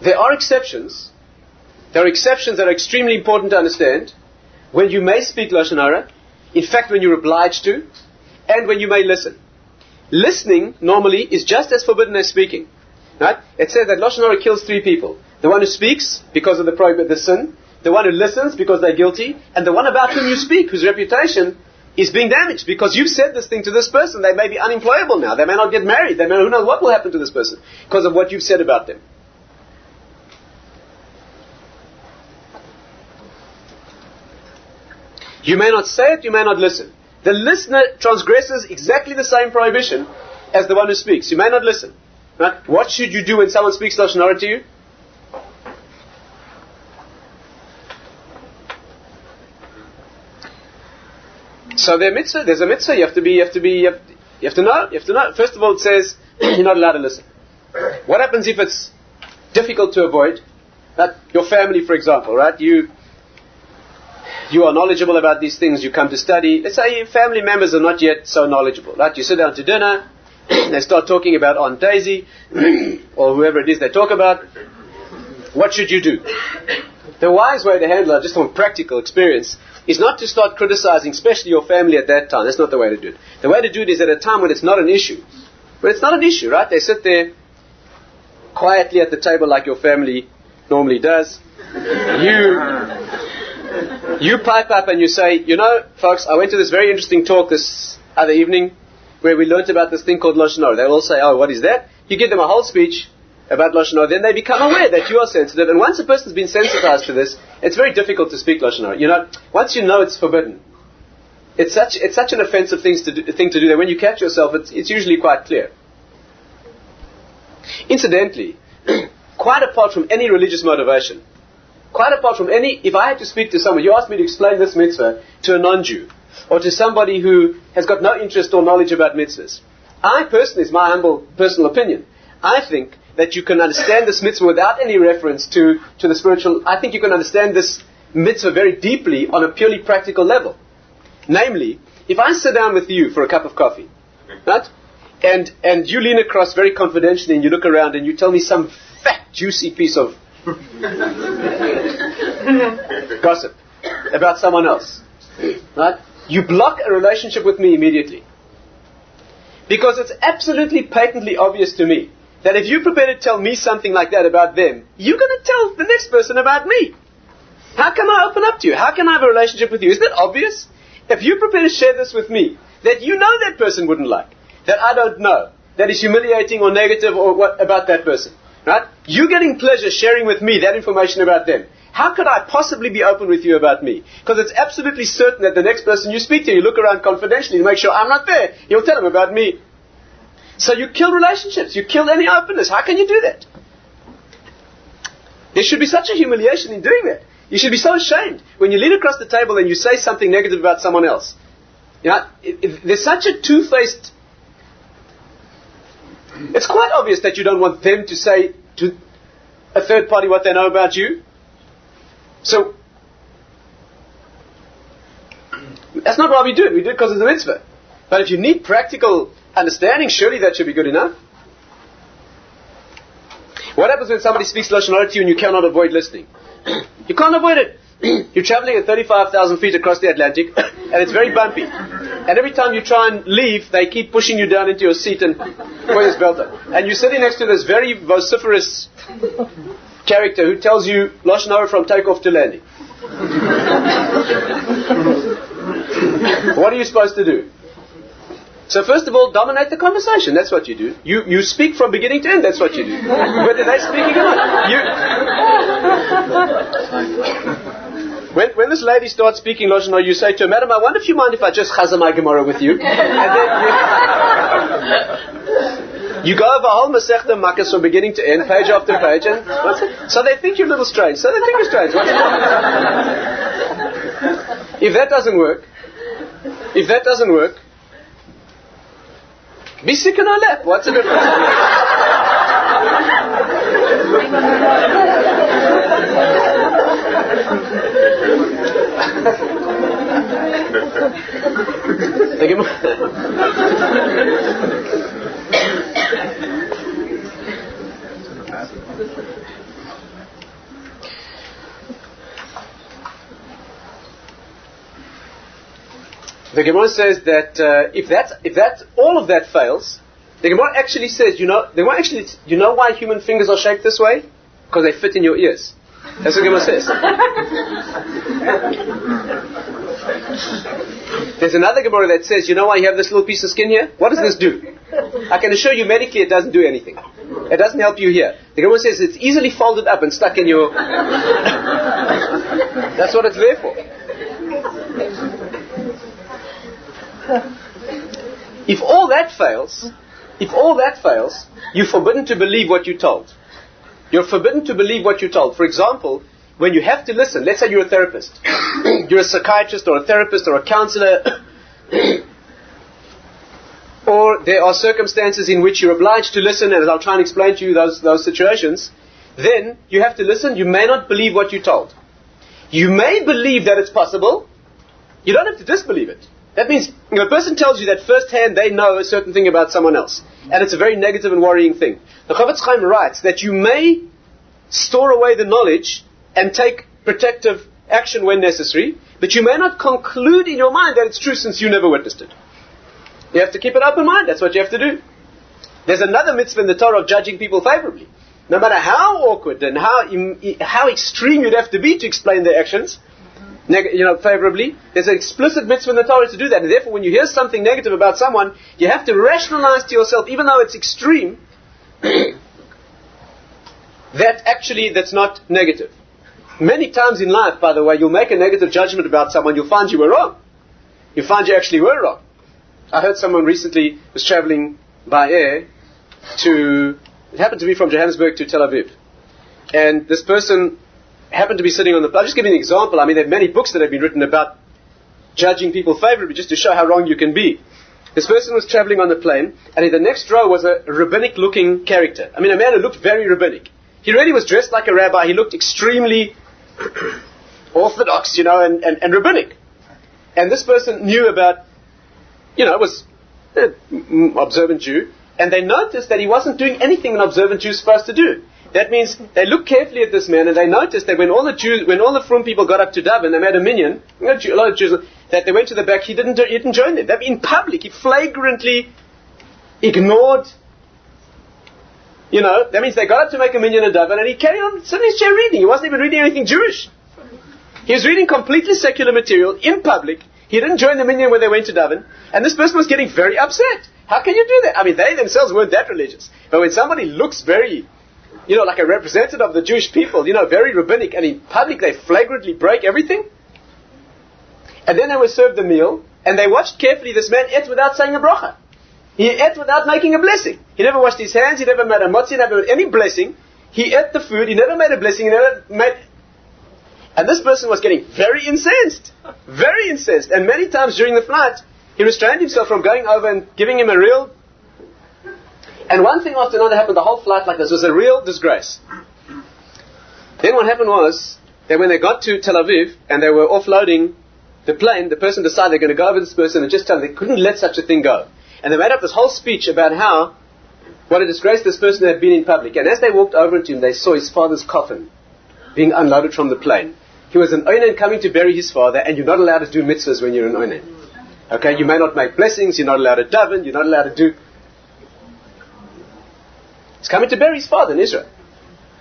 There are exceptions. There are exceptions that are extremely important to understand. When you may speak Lashon Hara, in fact when you're obliged to, and when you may listen. Listening, normally, is just as forbidden as speaking. Right? It says that Lashon Hara kills 3 people. The one who speaks, because of the sin. The one who listens, because they're guilty. And the one about whom you speak, whose reputation is being damaged. Because you've said this thing to this person. They may be unemployable now. They may not get married. Who knows what will happen to this person because of what you've said about them. You may not say it, you may not listen. The listener transgresses exactly the same prohibition as the one who speaks. You may not listen. Right? What should you do when someone speaks Lashon Hara to you? So there's a mitzvah. You have to know. First of all, it says you're not allowed to listen. What happens if it's difficult to avoid? Your family, for example, right? You are knowledgeable about these things. You come to study. Let's say your family members are not yet so knowledgeable, right? You sit down to dinner. They start talking about Aunt Daisy or whoever it is they talk about. What should you do? The wise way to handle it, just from practical experience, is not to start criticizing, especially your family at that time. That's not the way to do it. The way to do it is at a time when it's not an issue. When it's not an issue, right? They sit there quietly at the table like your family normally does. You pipe up and you say, folks, I went to this very interesting talk this other evening where we learnt about this thing called Lashon. They will say, oh, what is that? You give them a whole speech about Lashon, then they become aware that you are sensitive. And once a person's been sensitized to this, it's very difficult to speak Lashon. Once you know it's forbidden, it's such an offensive thing to do that when you catch yourself, it's usually quite clear. Incidentally, quite apart from any religious motivation, if I had to speak to someone, you asked me to explain this mitzvah to a non-Jew, or to somebody who has got no interest or knowledge about mitzvahs, I personally, it's my humble personal opinion, I think that you can understand this mitzvah without any reference to the spiritual. I think you can understand this mitzvah very deeply on a purely practical level. Namely, if I sit down with you for a cup of coffee, right, and you lean across very confidentially and you look around and you tell me some fat, juicy piece of gossip about someone else, right, you block a relationship with me immediately. Because it's absolutely patently obvious to me that if you're prepared to tell me something like that about them, you're going to tell the next person about me. How can I open up to you? How can I have a relationship with you? Isn't that obvious? If you're prepared to share this with me, that you know that person wouldn't like, that I don't know, that is humiliating or negative or what about that person, right? You're getting pleasure sharing with me that information about them. How could I possibly be open with you about me? Because it's absolutely certain that the next person you speak to, you look around confidentially to make sure I'm not there. You'll tell them about me. So you kill relationships. You kill any openness. How can you do that? There should be such a humiliation in doing that. You should be so ashamed when you lean across the table and you say something negative about someone else. There's such a two-faced... It's quite obvious that you don't want them to say to a third party what they know about you. So, that's not why we do it. We do it because it's a mitzvah. But if you need practical understanding, surely that should be good enough. What happens when somebody speaks Lashon Hara to you and you cannot avoid listening? You can't avoid it. You're traveling at 35,000 feet across the Atlantic and it's very bumpy. And every time you try and leave, they keep pushing you down into your seat and put his belt on. And you're sitting next to this very vociferous character who tells you Lashon Hara from takeoff to landing. What are you supposed to do? So first of all, dominate the conversation. That's what you do. You speak from beginning to end. That's what you do. Whether they're speaking or not. When this lady starts speaking Lashon Hara, you say to her, Madam, I wonder if you mind if I just chazar my Gemara with you. And then you go over a whole Masechta Makkos from beginning to end, page after page. And so they think you're a little strange. So they think you're strange. What's wrong? If that doesn't work, be sick in her lap. What's the difference? The Gemara says that if all of that fails, the Gemara actually says, you know why human fingers are shaped this way? Because they fit in your ears. That's what the Gemara says. There's another Gemara that says, you know why you have this little piece of skin here? What does this do? I can assure you medically it doesn't do anything. It doesn't help you here. The Gemara says it's easily folded up and stuck in your... That's what it's there for. If all that fails, you're forbidden to believe what you're told. You're forbidden to believe what you're told. For example, when you have to listen, let's say you're a therapist. You're a psychiatrist or a therapist or a counselor or there are circumstances in which you're obliged to listen, and I'll try and explain to you those situations, then you have to listen. You may not believe what you're told. You may believe that it's possible. You don't have to disbelieve it. That means a person tells you that firsthand they know a certain thing about someone else, and it's a very negative and worrying thing. The Chavetz Chaim writes that you may store away the knowledge and take protective action when necessary, but you may not conclude in your mind that it's true since you never witnessed it. You have to keep an open mind. That's what you have to do. There's another mitzvah in the Torah of judging people favorably. No matter how awkward and how extreme you'd have to be to explain their actions, favorably, there's an explicit mitzvah in the Torah to do that. And therefore, when you hear something negative about someone, you have to rationalize to yourself, even though it's extreme, that's not negative. Many times in life, by the way, you'll make a negative judgment about someone, you'll find you were wrong. You'll find you actually were wrong. I heard someone recently was traveling by air it happened to be from Johannesburg to Tel Aviv. And this person happened to be sitting on the plane. I'll just give you an example. I mean, there are many books that have been written about judging people favorably just to show how wrong you can be. This person was traveling on the plane, and in the next row was a rabbinic-looking character. I mean, a man who looked very rabbinic. He really was dressed like a rabbi. He looked extremely orthodox, and rabbinic. And this person knew about, was an observant Jew, and they noticed that he wasn't doing anything an observant Jew is supposed to do. That means they looked carefully at this man, and they noticed that when all the Frum people got up to daven, they made a minyan, a lot of Jews, that they went to the back, he didn't join them. That in public, he flagrantly ignored, that means they got up to make a minyan and daven, and he carried on sitting in his chair reading. He wasn't even reading anything Jewish. He was reading completely secular material in public. He didn't join the minyan when they went to daven, and this person was getting very upset. How can you do that? I mean, they themselves weren't that religious. But when somebody looks very, like a representative of the Jewish people, very rabbinic, and in public they flagrantly break everything. And then they were served the meal, and they watched carefully. This man ate without saying a bracha. He ate without making a blessing. He never washed his hands, he never made a motzi, he never made any blessing. He ate the food, he never made a blessing, and this person was getting very incensed. Very incensed. And many times during the flight, he restrained himself from going over and giving him a real... And one thing after another happened the whole flight like this. It was a real disgrace. Then what happened was that when they got to Tel Aviv and they were offloading the plane, the person decided they're going to go over this person and just tell them they couldn't let such a thing go. And they made up this whole speech about what a disgrace this person had been in public. And as they walked over to him, they saw his father's coffin being unloaded from the plane. He was an oinen coming to bury his father, and you're not allowed to do mitzvahs when you're an oinen. Okay, you may not make blessings, you're not allowed to daven, you're not allowed to do... He's coming to bury his father in Israel.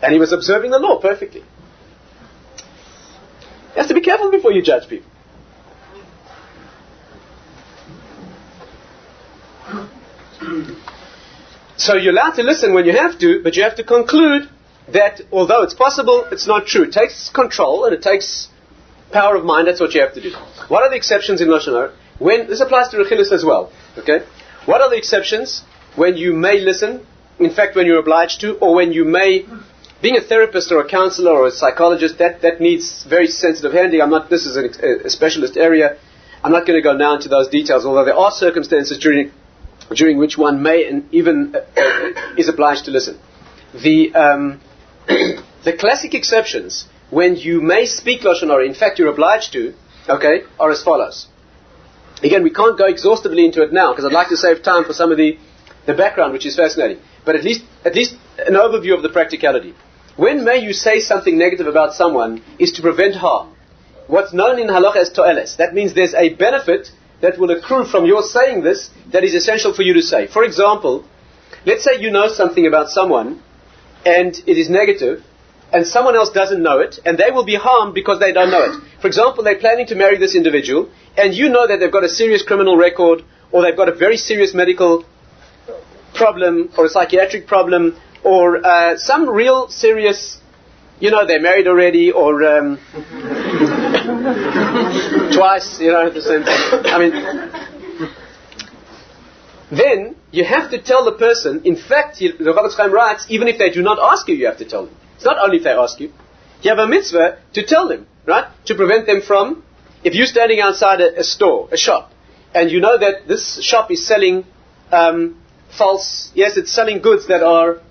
And he was observing the law perfectly. You have to be careful before you judge people. So you're allowed to listen when you have to, but you have to conclude that although it's possible, it's not true. It takes control and it takes power of mind. That's what you have to do. What are the exceptions in Lashon Hara? This applies to Rechilis as well. Okay? What are the exceptions when you may listen, in fact when you're obliged to, or when you may, being a therapist or a counselor or a psychologist, that needs very sensitive handling. This is a specialist area. I'm not going to go now into those details, although there are circumstances during which one may and even is obliged to listen. The classic exceptions, when you may speak Lashon Hara, in fact you're obliged to, are as follows. Again, we can't go exhaustively into it now, because I'd like to save time for some of the background, which is fascinating. But at least an overview of the practicality. When may you say something negative about someone is to prevent harm. What's known in halacha as to'eles. That means there's a benefit that will accrue from your saying this that is essential for you to say. For example, let's say you know something about someone, and it is negative, and someone else doesn't know it, and they will be harmed because they don't know it. For example, they're planning to marry this individual, and you know that they've got a serious criminal record, or they've got a very serious medical problem, or a psychiatric problem, or some real serious, they're married already, or twice, at the same time. Then you have to tell the person. In fact, the Chavetz Chaim writes, even if they do not ask you, you have to tell them. It's not only if they ask you. You have a mitzvah to tell them, right? To prevent them from, if you're standing outside a store, a shop, and you know that this shop is selling false, yes, it's selling goods that are,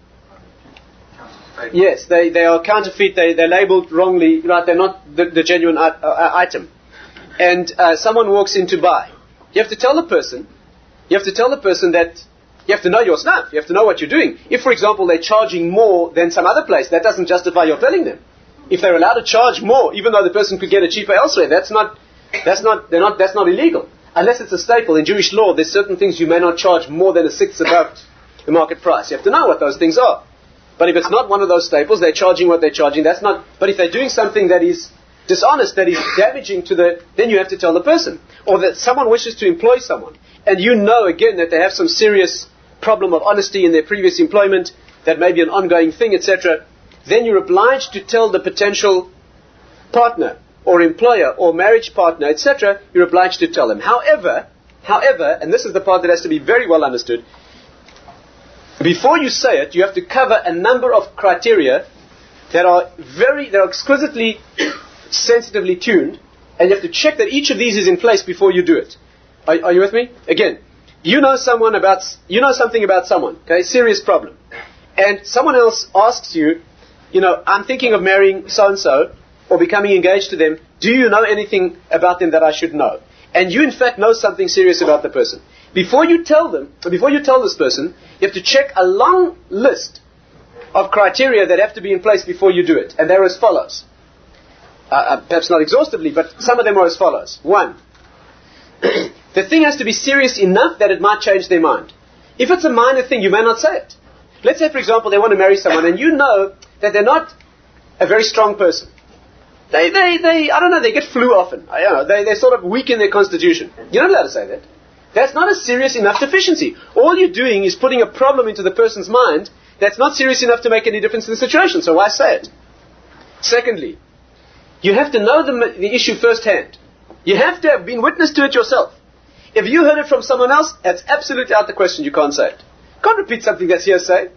yes, they are counterfeit, they're labeled wrongly, right, they're not the genuine item. And someone walks in to buy. You have to tell the person that you have to know your stuff, you have to know what you're doing. If, for example, they're charging more than some other place, that doesn't justify your telling them. If they're allowed to charge more, even though the person could get it cheaper elsewhere, that's not illegal. Unless it's a staple. In Jewish law, there's certain things you may not charge more than a sixth above the market price. You have to know what those things are. But if it's not one of those staples, they're charging what they're charging. That's not. But if they're doing something that is dishonest, that is damaging to then you have to tell the person. Or that someone wishes to employ someone, and you know again that they have some serious problem of honesty in their previous employment, that may be an ongoing thing, etc. Then you're obliged to tell the potential partner, or employer, or marriage partner, etc., you're obliged to tell them. However, and this is the part that has to be very well understood, before you say it, you have to cover a number of criteria that are exquisitely sensitively tuned, and you have to check that each of these is in place before you do it. Are you with me? Again, you know something about someone, okay, serious problem, and someone else asks you, I'm thinking of marrying so-and-so, or becoming engaged to them, do you know anything about them that I should know? And you in fact know something serious about the person. Before you tell this person, you have to check a long list of criteria that have to be in place before you do it. And they're as follows. Perhaps not exhaustively, but some of them are as follows. 1. The thing has to be serious enough that it might change their mind. If it's a minor thing, you may not say it. Let's say, for example, they want to marry someone, and you know that they're not a very strong person. They get flu often. They're sort of weak in their constitution. You're not allowed to say that. That's not a serious enough deficiency. All you're doing is putting a problem into the person's mind that's not serious enough to make any difference in the situation, so why say it? Secondly, you have to know the issue firsthand. You have to have been witness to it yourself. If you heard it from someone else, that's absolutely out of the question. You can't say it. You can't repeat something that's hearsay.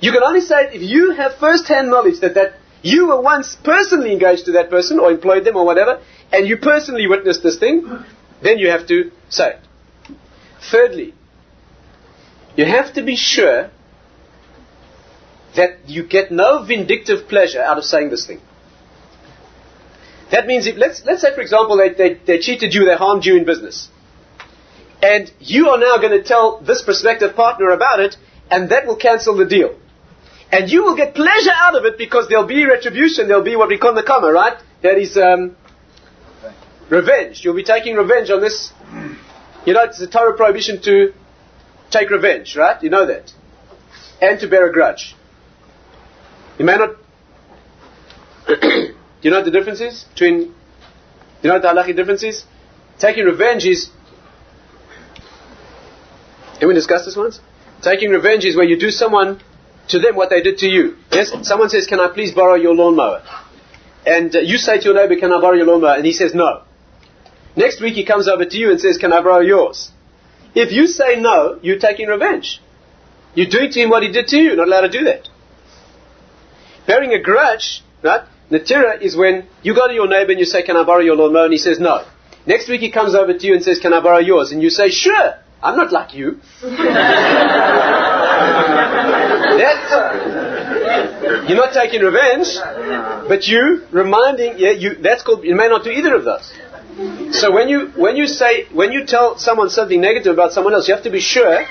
You can only say it if you have first-hand knowledge that you were once personally engaged to that person, or employed them, or whatever, and you personally witnessed this thing, then you have to say it. Thirdly, you have to be sure that you get no vindictive pleasure out of saying this thing. That means, let's say, for example, they cheated you, they harmed you in business. And you are now going to tell this prospective partner about it, and that will cancel the deal. And you will get pleasure out of it because there'll be retribution, there'll be what we call nakama, right? That is revenge. You'll be taking revenge on this. It's a Torah prohibition to take revenge, right? You know that. And to bear a grudge. You may not... Do you know what the difference is? Do you know what the halachic difference is? Taking revenge is... Can we discuss this once? Taking revenge is where you do to them what they did to you. Yes? Someone says, can I please borrow your lawnmower? And you say to your neighbor, can I borrow your lawnmower? And he says no. Next week he comes over to you and says, can I borrow yours? If you say no, you're taking revenge. You're doing to him what he did to you. You're not allowed to do that. Bearing a grudge, right? Natira is when you go to your neighbor and you say, can I borrow your lawnmower? And he says no. Next week he comes over to you and says, can I borrow yours? And you say, sure. I'm not like you. You're not taking revenge, but you reminding, that's called, you may not do either of those. So when you tell someone something negative about someone else, you have to be sure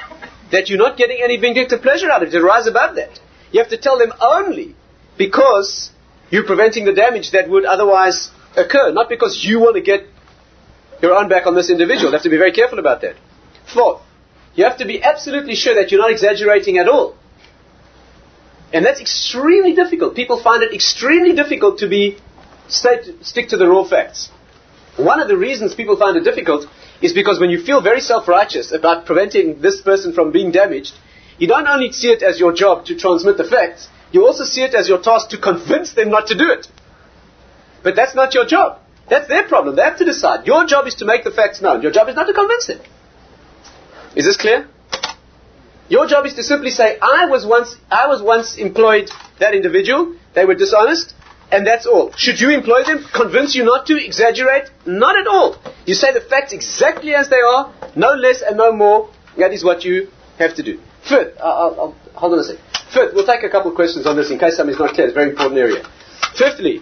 that you're not getting any vindictive pleasure out of it, to rise above that. You have to tell them only because you're preventing the damage that would otherwise occur, not because you want to get your own back on this individual. You have to be very careful about that. Fourth, you have to be absolutely sure that you're not exaggerating at all. And that's extremely difficult. People find it extremely difficult to stick to the raw facts. One of the reasons people find it difficult is because when you feel very self-righteous about preventing this person from being damaged, you don't only see it as your job to transmit the facts, you also see it as your task to convince them not to do it. But that's not your job. That's their problem. They have to decide. Your job is to make the facts known. Your job is not to convince them. Is this clear? Your job is to simply say, I was once employed that individual, they were dishonest, and that's all. Should you employ them? Convince you not to? Exaggerate? Not at all. You say the facts exactly as they are, no less and no more. That is what you have to do. Fifth, I'll hold on a second. Fifth, we'll take a couple of questions on this in case something is not clear. It's a very important area. Fifthly,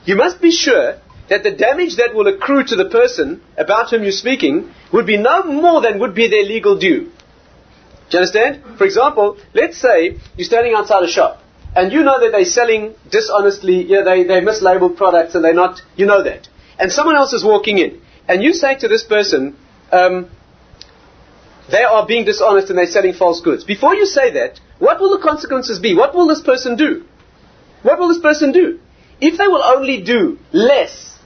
you must be sure that the damage that will accrue to the person about whom you're speaking would be no more than would be their legal due. Do you understand? For example, let's say you're standing outside a shop and you know that they're selling dishonestly, they mislabeled products and they're not, you know that. And someone else is walking in and you say to this person, they are being dishonest and they're selling false goods. Before you say that, what will the consequences be? What will this person do? What will this person do? If they will only do less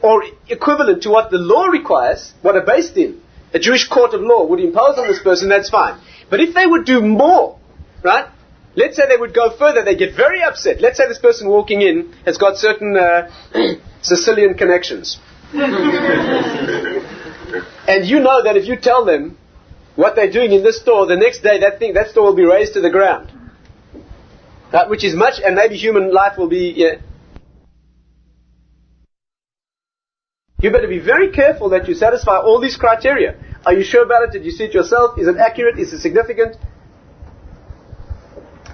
or equivalent to what the law requires, what a based in, a Jewish court of law would impose on this person, that's fine. But if they would do more, right? Let's say they would go further, they get very upset. Let's say this person walking in has got certain Sicilian connections. And you know that if you tell them what they're doing in this store, the next day that store will be razed to the ground. Which is much, and maybe human life will be... You better be very careful that you satisfy all these criteria. Are you sure about it? Did you see it yourself? Is it accurate? Is it significant?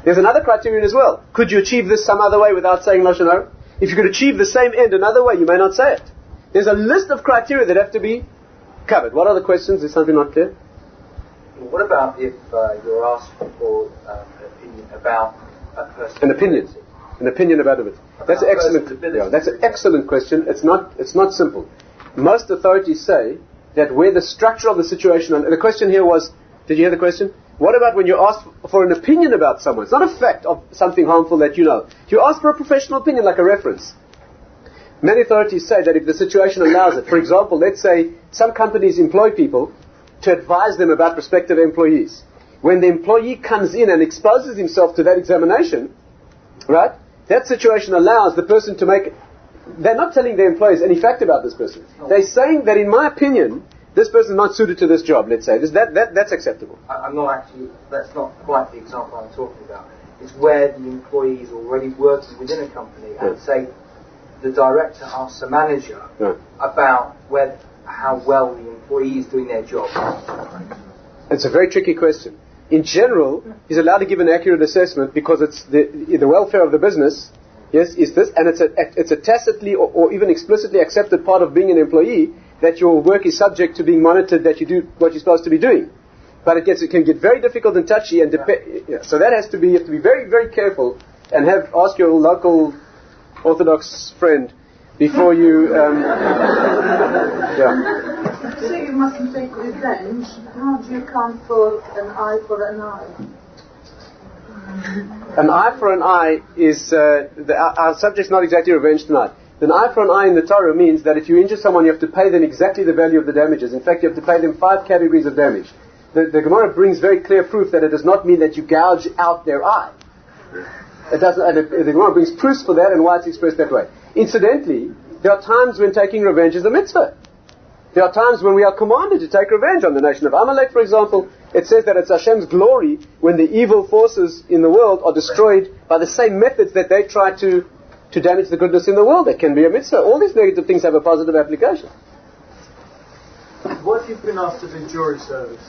There's another criterion as well. Could you achieve this some other way without saying Lashon Hara? If you could achieve the same end another way, you may not say it. There's a list of criteria that have to be covered. What are the questions? Is something not clear? What about if you're asked for an opinion about a person? An opinion about it. That's an excellent. Yeah, that's an excellent question. It's not simple. Most authorities say that where the structure of the situation, and the question here was, did you hear the question? What about when you're asked for an opinion about someone? It's not a fact of something harmful that you know. You ask for a professional opinion, like a reference. Many authorities say that if the situation allows it, for example, let's say some companies employ people to advise them about prospective employees. When the employee comes in and exposes himself to that examination, right, that situation allows the person to make... They're not telling their employees any fact about this person. No. They're saying that, in my opinion, this person is not suited to this job, let's say. That's acceptable. I'm not actually... That's not quite the example I'm talking about. It's where the employee is already working within a company and, say, the director asks the manager about how well the employee is doing their job. It's a very tricky question. In general, he's allowed to give an accurate assessment because it's the welfare of the business. Yes, is this, and it's a tacitly or even explicitly accepted part of being an employee that your work is subject to being monitored, that you do what you're supposed to be doing. But it can get very difficult and touchy, and so that has to be, you have to be very, very careful and ask your local Orthodox friend before you. So you mustn't take revenge. How do you count for an eye for an eye? An eye for an eye is our subject's not exactly revenge tonight. An eye for an eye in the Torah means that if you injure someone, you have to pay them exactly the value of the damages. In fact, you have to pay them 5 categories of damage. The Gemara brings very clear proof that it does not mean that you gouge out their eye. It doesn't. The Gemara brings proofs for that and why it's expressed that way. Incidentally, there are times when taking revenge is a mitzvah. There are times when we are commanded to take revenge on the nation of Amalek, for example. It says that it's Hashem's glory when the evil forces in the world are destroyed by the same methods that they try to damage the goodness in the world. That can be a mitzvah. All these negative things have a positive application. What if you've been asked to do jury service?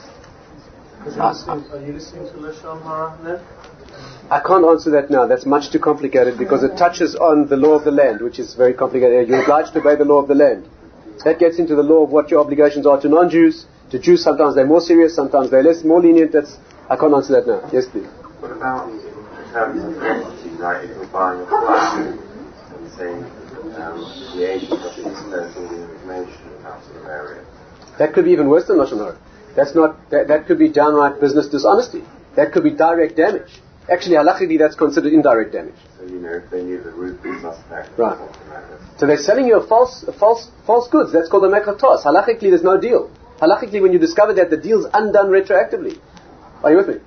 Are you listening to Lashon Hara then? I can't answer that now. That's much too complicated because it touches on the law of the land, which is very complicated. You're obliged to obey the law of the land. That gets into the law of what your obligations are to non-Jews. To Jews, sometimes they're more serious, sometimes they're more lenient. I can't answer that now. Yes, please. What about in terms of property, like if you're buying a flat and saying the agent of this person giving information about the area? That could be even worse than Lashon Hara. That could be downright business dishonesty. That could be direct damage. Actually, halachically, that's considered indirect damage. So, if they knew the root suspect. Right. So they're selling you false goods. That's called a mekhatos. Halachically, there's no deal. Halachically, when you discover that, the deal's undone retroactively. Are you with me?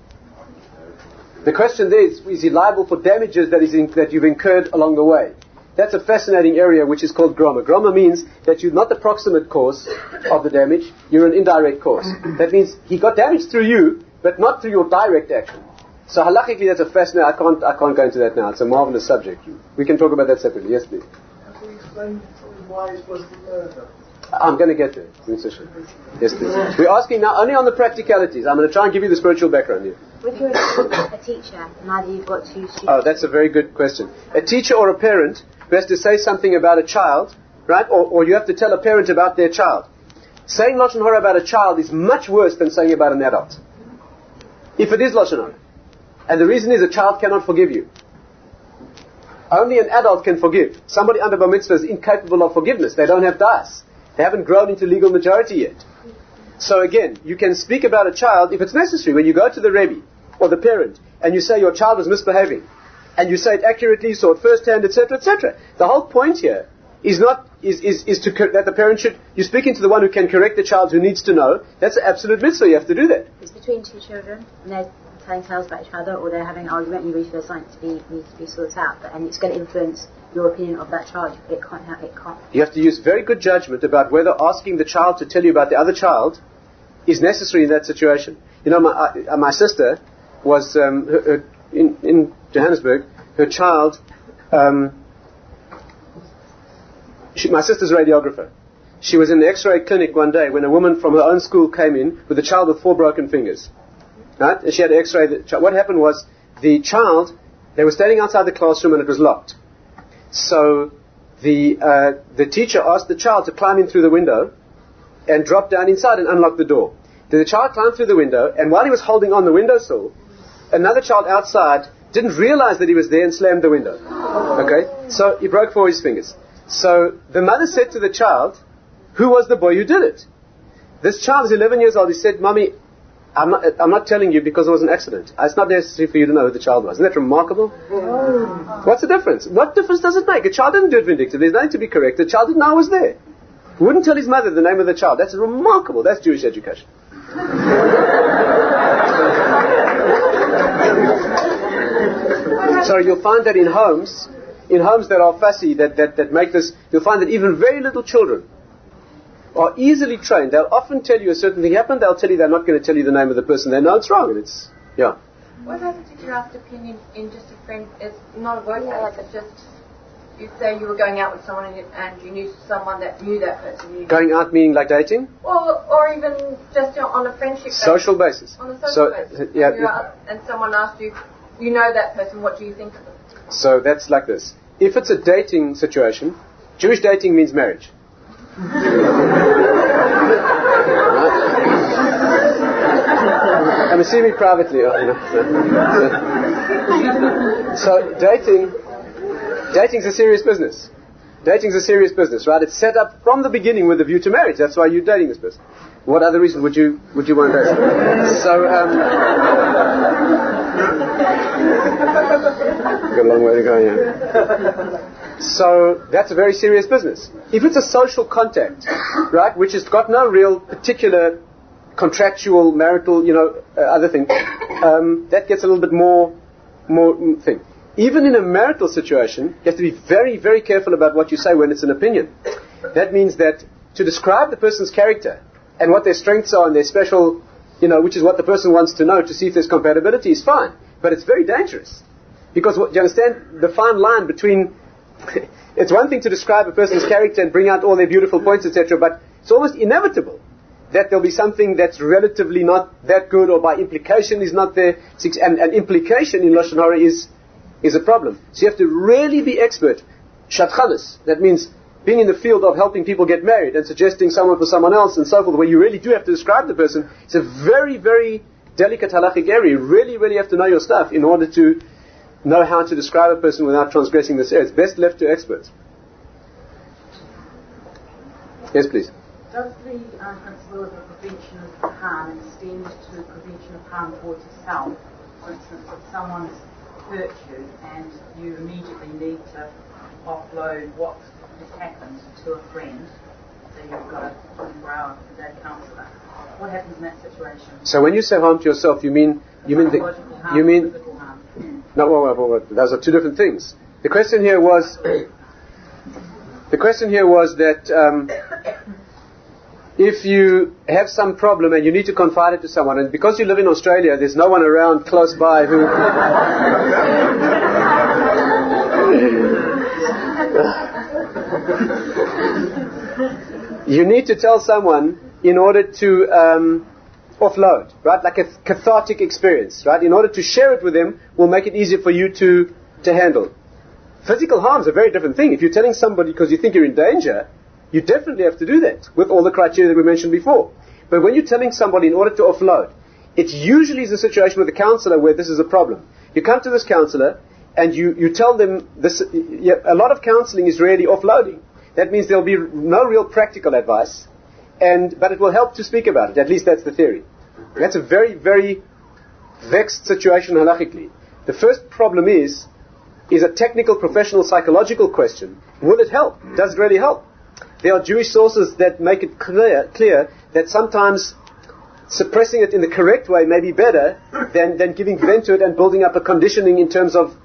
The question there is he liable for damages that you've incurred along the way? That's a fascinating area which is called groma. Groma means that you're not the proximate cause of the damage, you're an indirect cause. That means he got damage through you, but not through your direct action. So halachically, that's a fascinating. I can't go into that now. It's a marvelous subject. We can talk about that separately. Yes, please. Can you explain why it was the murder? I'm going to get there. Yes, please. We're asking now only on the practicalities. I'm going to try and give you the spiritual background here. If you're a teacher, and either you've got two students. Oh, that's a very good question. A teacher or a parent who has to say something about a child, right? Or you have to tell a parent about their child. Saying Lashon Hara about a child is much worse than saying about an adult. If it is Lashon Hara. And the reason is a child cannot forgive you. Only an adult can forgive. Somebody under Bar Mitzvah is incapable of forgiveness. They don't have das. They haven't grown into legal majority yet. So again, you can speak about a child if it's necessary. When you go to the Rabbi or the parent and you say your child was misbehaving, and you say it accurately, saw it firsthand, etc., etc. The whole point here is not that the parent should. You're speaking to the one who can correct the child who needs to know. That's an absolute mitzvah. You have to do that. It's between two children, and they're telling tales about each other, or they're having an argument, and you reach for something needs to be sorted out, and it's going to influence your opinion of that child. It can't. You have to use very good judgment about whether asking the child to tell you about the other child is necessary in that situation. You know, my sister was in Johannesburg. Her child. My sister's a radiographer. She was in the X-ray clinic one day when a woman from her own school came in with a child with 4 broken fingers. Right? And she had an X-ray. What happened was the child. They were standing outside the classroom and it was locked. So the teacher asked the child to climb in through the window and drop down inside and unlock the door. The child climbed through the window, and while he was holding on the windowsill, another child outside didn't realize that he was there and slammed the window. Okay? So he broke 4 of his fingers. So the mother said to the child, who was the boy who did it? This child is 11 years old. He said, Mommy, I'm not telling you because it was an accident. It's not necessary for you to know who the child was. Isn't that remarkable? What's the difference? What difference does it make? A child didn't do it vindictively. There's nothing to be corrected. The child didn't know I was there. He wouldn't tell his mother the name of the child. That's remarkable. That's Jewish education. So you'll find that in homes that are fussy, that make this, you'll find that even very little children are easily trained. They'll often tell you a certain thing happened. They'll tell you they're not going to tell you the name of the person. They know it's wrong, and it's yeah. What happens if your last opinion in just a friend is not a workplace? It's just you say you were going out with someone and you knew someone that knew that person. Going out meaning like dating? Or even just on a friendship basis. Social basis. On a social basis. Yeah. And someone asked you, you know that person, what do you think of them? So that's like this. If it's a dating situation, Jewish dating means marriage. I mean, see me privately. So dating's a serious business. Dating's a serious business, right? It's set up from the beginning with a view to marriage. That's why you're dating this person. What other reason would you want to date? So, got a long way to go, yeah. So that's a very serious business. If it's a social contact, right, which has got no real particular contractual, marital, other thing, that gets a little bit more thing. Even in a marital situation, you have to be very, very careful about what you say when it's an opinion. That means that to describe the person's character and what their strengths are and their special, which is what the person wants to know to see if there's compatibility is fine. But it's very dangerous. Because, do you understand the fine line between... it's one thing to describe a person's character and bring out all their beautiful points, etc., but it's almost inevitable that there'll be something that's relatively not that good or by implication is not there. And implication in Lashon Hara is a problem. So you have to really be expert. Shatchanis, that means being in the field of helping people get married and suggesting someone for someone else and so forth, where you really do have to describe the person. It's a very, very delicate halachic area. You really, really have to know your stuff in order to know how to describe a person without transgressing this area. It's best left to experts. Yes, please. Does the principle of the prevention of harm extend to the prevention of harm towards yourself? For instance, if someone's hurt you and you immediately need to offload what has happened to a friend, so you've got a 24-hour a day counsellor. What happens in that situation? So when you say harm to yourself, you mean physical harm. No, well, those are two different things. The question here was that if you have some problem and you need to confide it to someone, and because you live in Australia, there's no one around close by who... You need to tell someone in order to offload, right? Like a cathartic experience, right? In order to share it with them will make it easier for you to handle. Physical harm is a very different thing. If you're telling somebody because you think you're in danger, you definitely have to do that with all the criteria that we mentioned before. But when you're telling somebody in order to offload, it usually is a situation with a counselor where this is a problem. You come to this counselor and you tell them this. A lot of counseling is really offloading. That means there'll be no real practical advice, but it will help to speak about it. At least that's the theory. That's a very, very vexed situation halachically. The first problem is a technical, professional, psychological question. Will it help? Does it really help? There are Jewish sources that make it clear that sometimes suppressing it in the correct way may be better than giving vent to it and building up a conditioning in terms of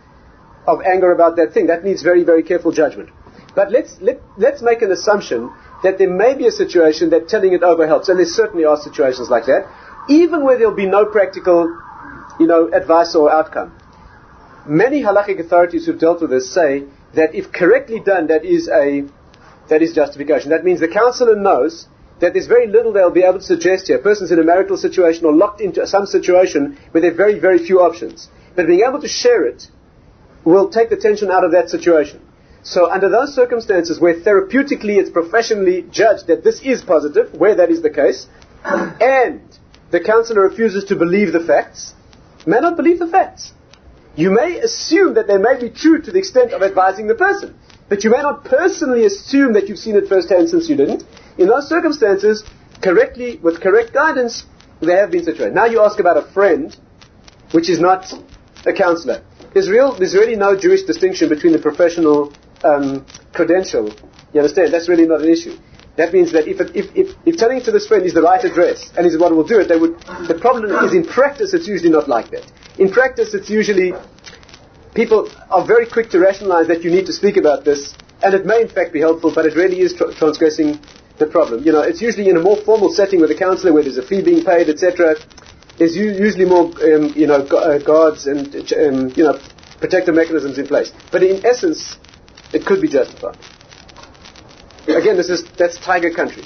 anger about that thing. That needs very, very careful judgment. But let's make an assumption that there may be a situation that telling it over helps, and there certainly are situations like that, even where there'll be no practical, advice or outcome. Many halachic authorities who've dealt with this say that if correctly done, that is justification. That means the counselor knows that there's very little they'll be able to suggest here. A person's in a marital situation or locked into some situation where there are very, very few options. But being able to share it will take the tension out of that situation. So under those circumstances where therapeutically it's professionally judged that this is positive, where that is the case, and the counselor refuses to believe the facts, may not believe the facts. You may assume that they may be true to the extent of advising the person, but you may not personally assume that you've seen it firsthand since you didn't. In those circumstances, correctly, with correct guidance, there have been situations. Now you ask about a friend, which is not a counselor. There's really no Jewish distinction between the professional credential. You understand? That's really not an issue. That means that if telling it to this friend is the right address and is what will do it, the problem is in practice it's usually not like that. In practice it's usually people are very quick to rationalize that you need to speak about this, and it may in fact be helpful, but it really is transgressing the problem. It's usually in a more formal setting with a counselor where there's a fee being paid, etc. There's usually more guards and protective mechanisms in place. But in essence, it could be justified. Again, that's tiger country.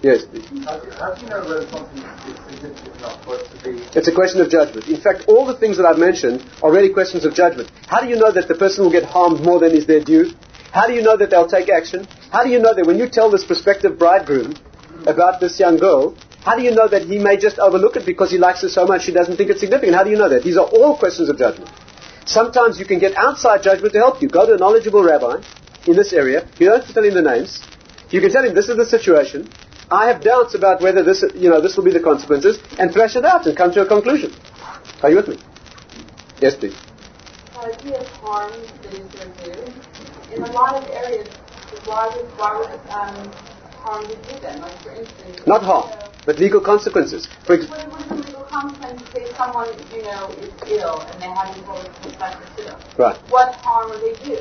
Yes, please. How do you know whether something is significant enough for it to be... It's a question of judgment. In fact, all the things that I've mentioned are really questions of judgment. How do you know that the person will get harmed more than is their due? How do you know that they'll take action? How do you know that when you tell this prospective bridegroom about this young girl, how do you know that he may just overlook it because he likes her so much he doesn't think it's significant? How do you know that? These are all questions of judgment. Sometimes you can get outside judgment to help you. Go to a knowledgeable rabbi in this area. You don't have to tell him the names. You can tell him, this is the situation. I have doubts about whether this will be the consequences, and thrash it out and come to a conclusion. Are you with me? Yes, please. The idea of harm that is there due. In a lot of areas, why would harm be given? Like, for instance... Not harm, but legal consequences. What is the legal consequence if someone, is ill and they have to go to the hospital? Right. What harm would they do?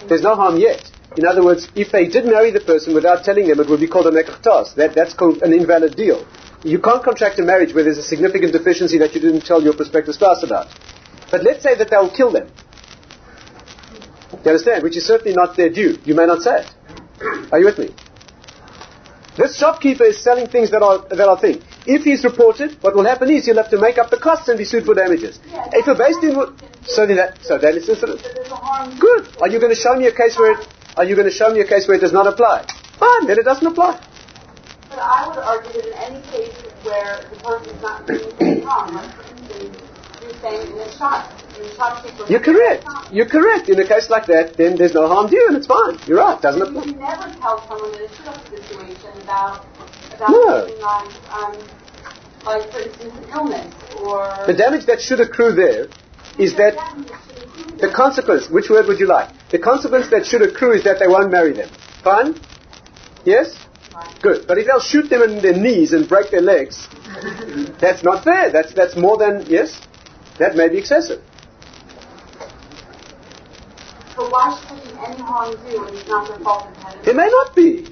There's no harm yet. In other words, if they did marry the person without telling them, it would be called a nekach. That's called an invalid deal. You can't contract a marriage where there's a significant deficiency that you didn't tell your prospective spouse about. But let's say that they'll kill them. You understand? Which is certainly not their due. You may not say it. Are you with me? This shopkeeper is selling things that are things. If he's reported, what will happen is he'll have to make up the costs and be sued for damages. Yeah, if a based in so that is good. Are you going to show me a case where it does not apply? Fine, then it doesn't apply. But I would argue that in any case where the person is not doing anything wrong, like for instance, you're saying in a shopkeeper. You're correct. In a case like that, then there's no harm due and it's fine. You're right. Doesn't apply. You never tell someone in a shop situation about no. like for instance an illness or the damage that should accrue there is that the consequence. Which word would you like? The consequence that should accrue is that they won't marry them. Fine? Yes? Right. Good. But if they'll shoot them in their knees and break their legs, that's not fair. That's more than, yes? That may be excessive. But why should any harm do when it's not their fault? There may not be.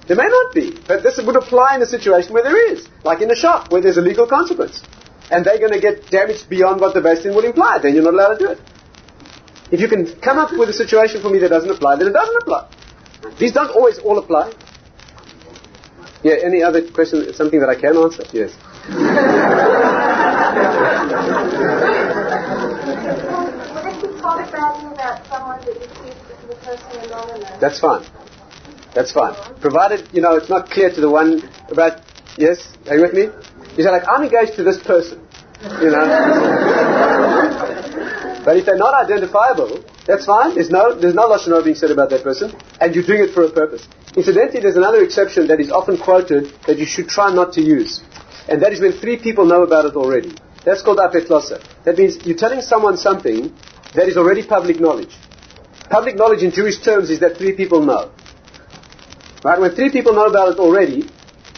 There may not be, but this would apply in a situation where there is, like in a shop where there's a legal consequence, and they're going to get damaged beyond what the Beis Din would imply. Then you're not allowed to do it. If you can come up with a situation for me that doesn't apply, then it doesn't apply. These don't always all apply. Yeah. Any other question? Something that I can answer? Yes. About someone that you keep the person anonymous. That's fine. That's fine. Provided, it's not clear to the one about, yes, are you with me? You say, like, I'm engaged to this person, But if they're not identifiable, that's fine. There's no Lashon Hara being said about that person, and you're doing it for a purpose. Incidentally, there's another exception that is often quoted that you should try not to use. And that is when 3 people know about it already. That's called apetlosa. That means you're telling someone something that is already public knowledge. Public knowledge in Jewish terms is that 3 people know. Right? When 3 people know about it already,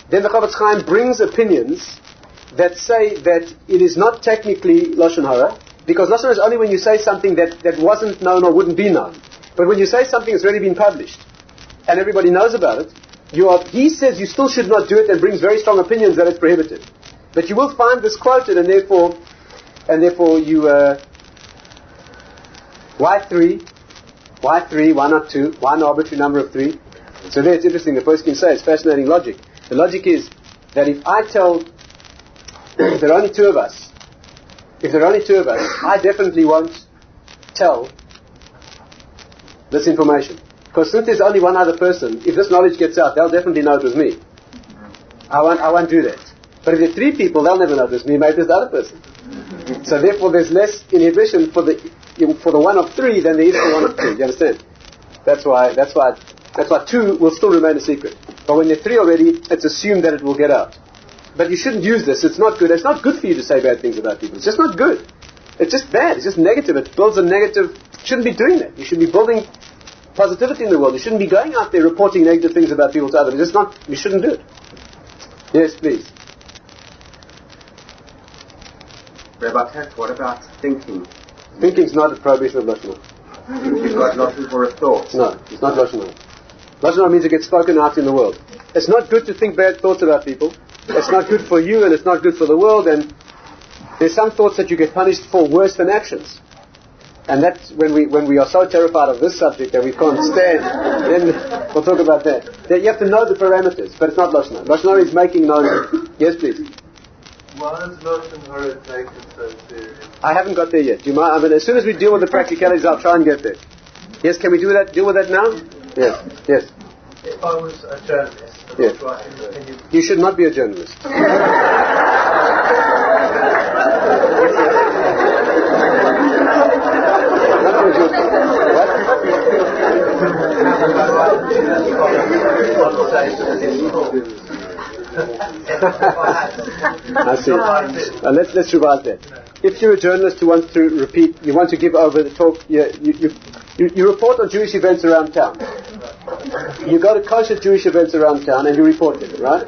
then the Chavetz Chaim brings opinions that say that it is not technically Lashon Hara, because Lashon Hara is only when you say something that wasn't known or wouldn't be known. But when you say something that's already been published, and everybody knows about it, he says you still should not do it, and brings very strong opinions that it's prohibited. But you will find this quoted, and therefore you, why 3? Why 3? Why not 2? Why an arbitrary number of 3? So there it's interesting. The first can say it's fascinating logic. The logic is that if I tell, if there are only 2 of us, I definitely won't tell this information. Because since there's only one other person, if this knowledge gets out, they'll definitely know it was me. I won't do that. But if there are 3 people, they'll never know it was me, maybe it's the other person. So therefore there's less inhibition for the one of 3 than there is for one of 2. You understand? That's why 2 will still remain a secret. But when there are 3 already, it's assumed that it will get out. But you shouldn't use this. It's not good. It's not good for you to say bad things about people. It's just not good. It's just bad. It's just negative. It builds a negative. You shouldn't be doing that. You should be building positivity in the world. You shouldn't be going out there reporting negative things about people to others. It's just not. You shouldn't do it. Yes, please. Rabbi Tatz, what about thinking? Thinking is not a prohibition of Lashon Hara. You've got Lashon for a thought. No, it's not Lashon Hara. Lashon Hara means it gets spoken out in the world. It's not good to think bad thoughts about people. It's not good for you, and it's not good for the world, and there's some thoughts that you get punished for worse than actions. And that's when we are so terrified of this subject that we can't stand, then we'll talk about that. That you have to know the parameters, but it's not Lashon Hara. Lashon Hara is making known. Yes, please. Why is Lashon Hara taken so serious? I haven't got there yet. Do you mind? I mean, as soon as we deal with the practicalities, I'll try and get there. Yes, can we do that? Deal with that now? Yes. Yes. If I was a journalist, yes. You should not be a journalist. I see. Let's revise that. If you're a journalist who wants to repeat, you want to give over the talk, you report on Jewish events around town. You go to kosher Jewish events around town and you report it, right?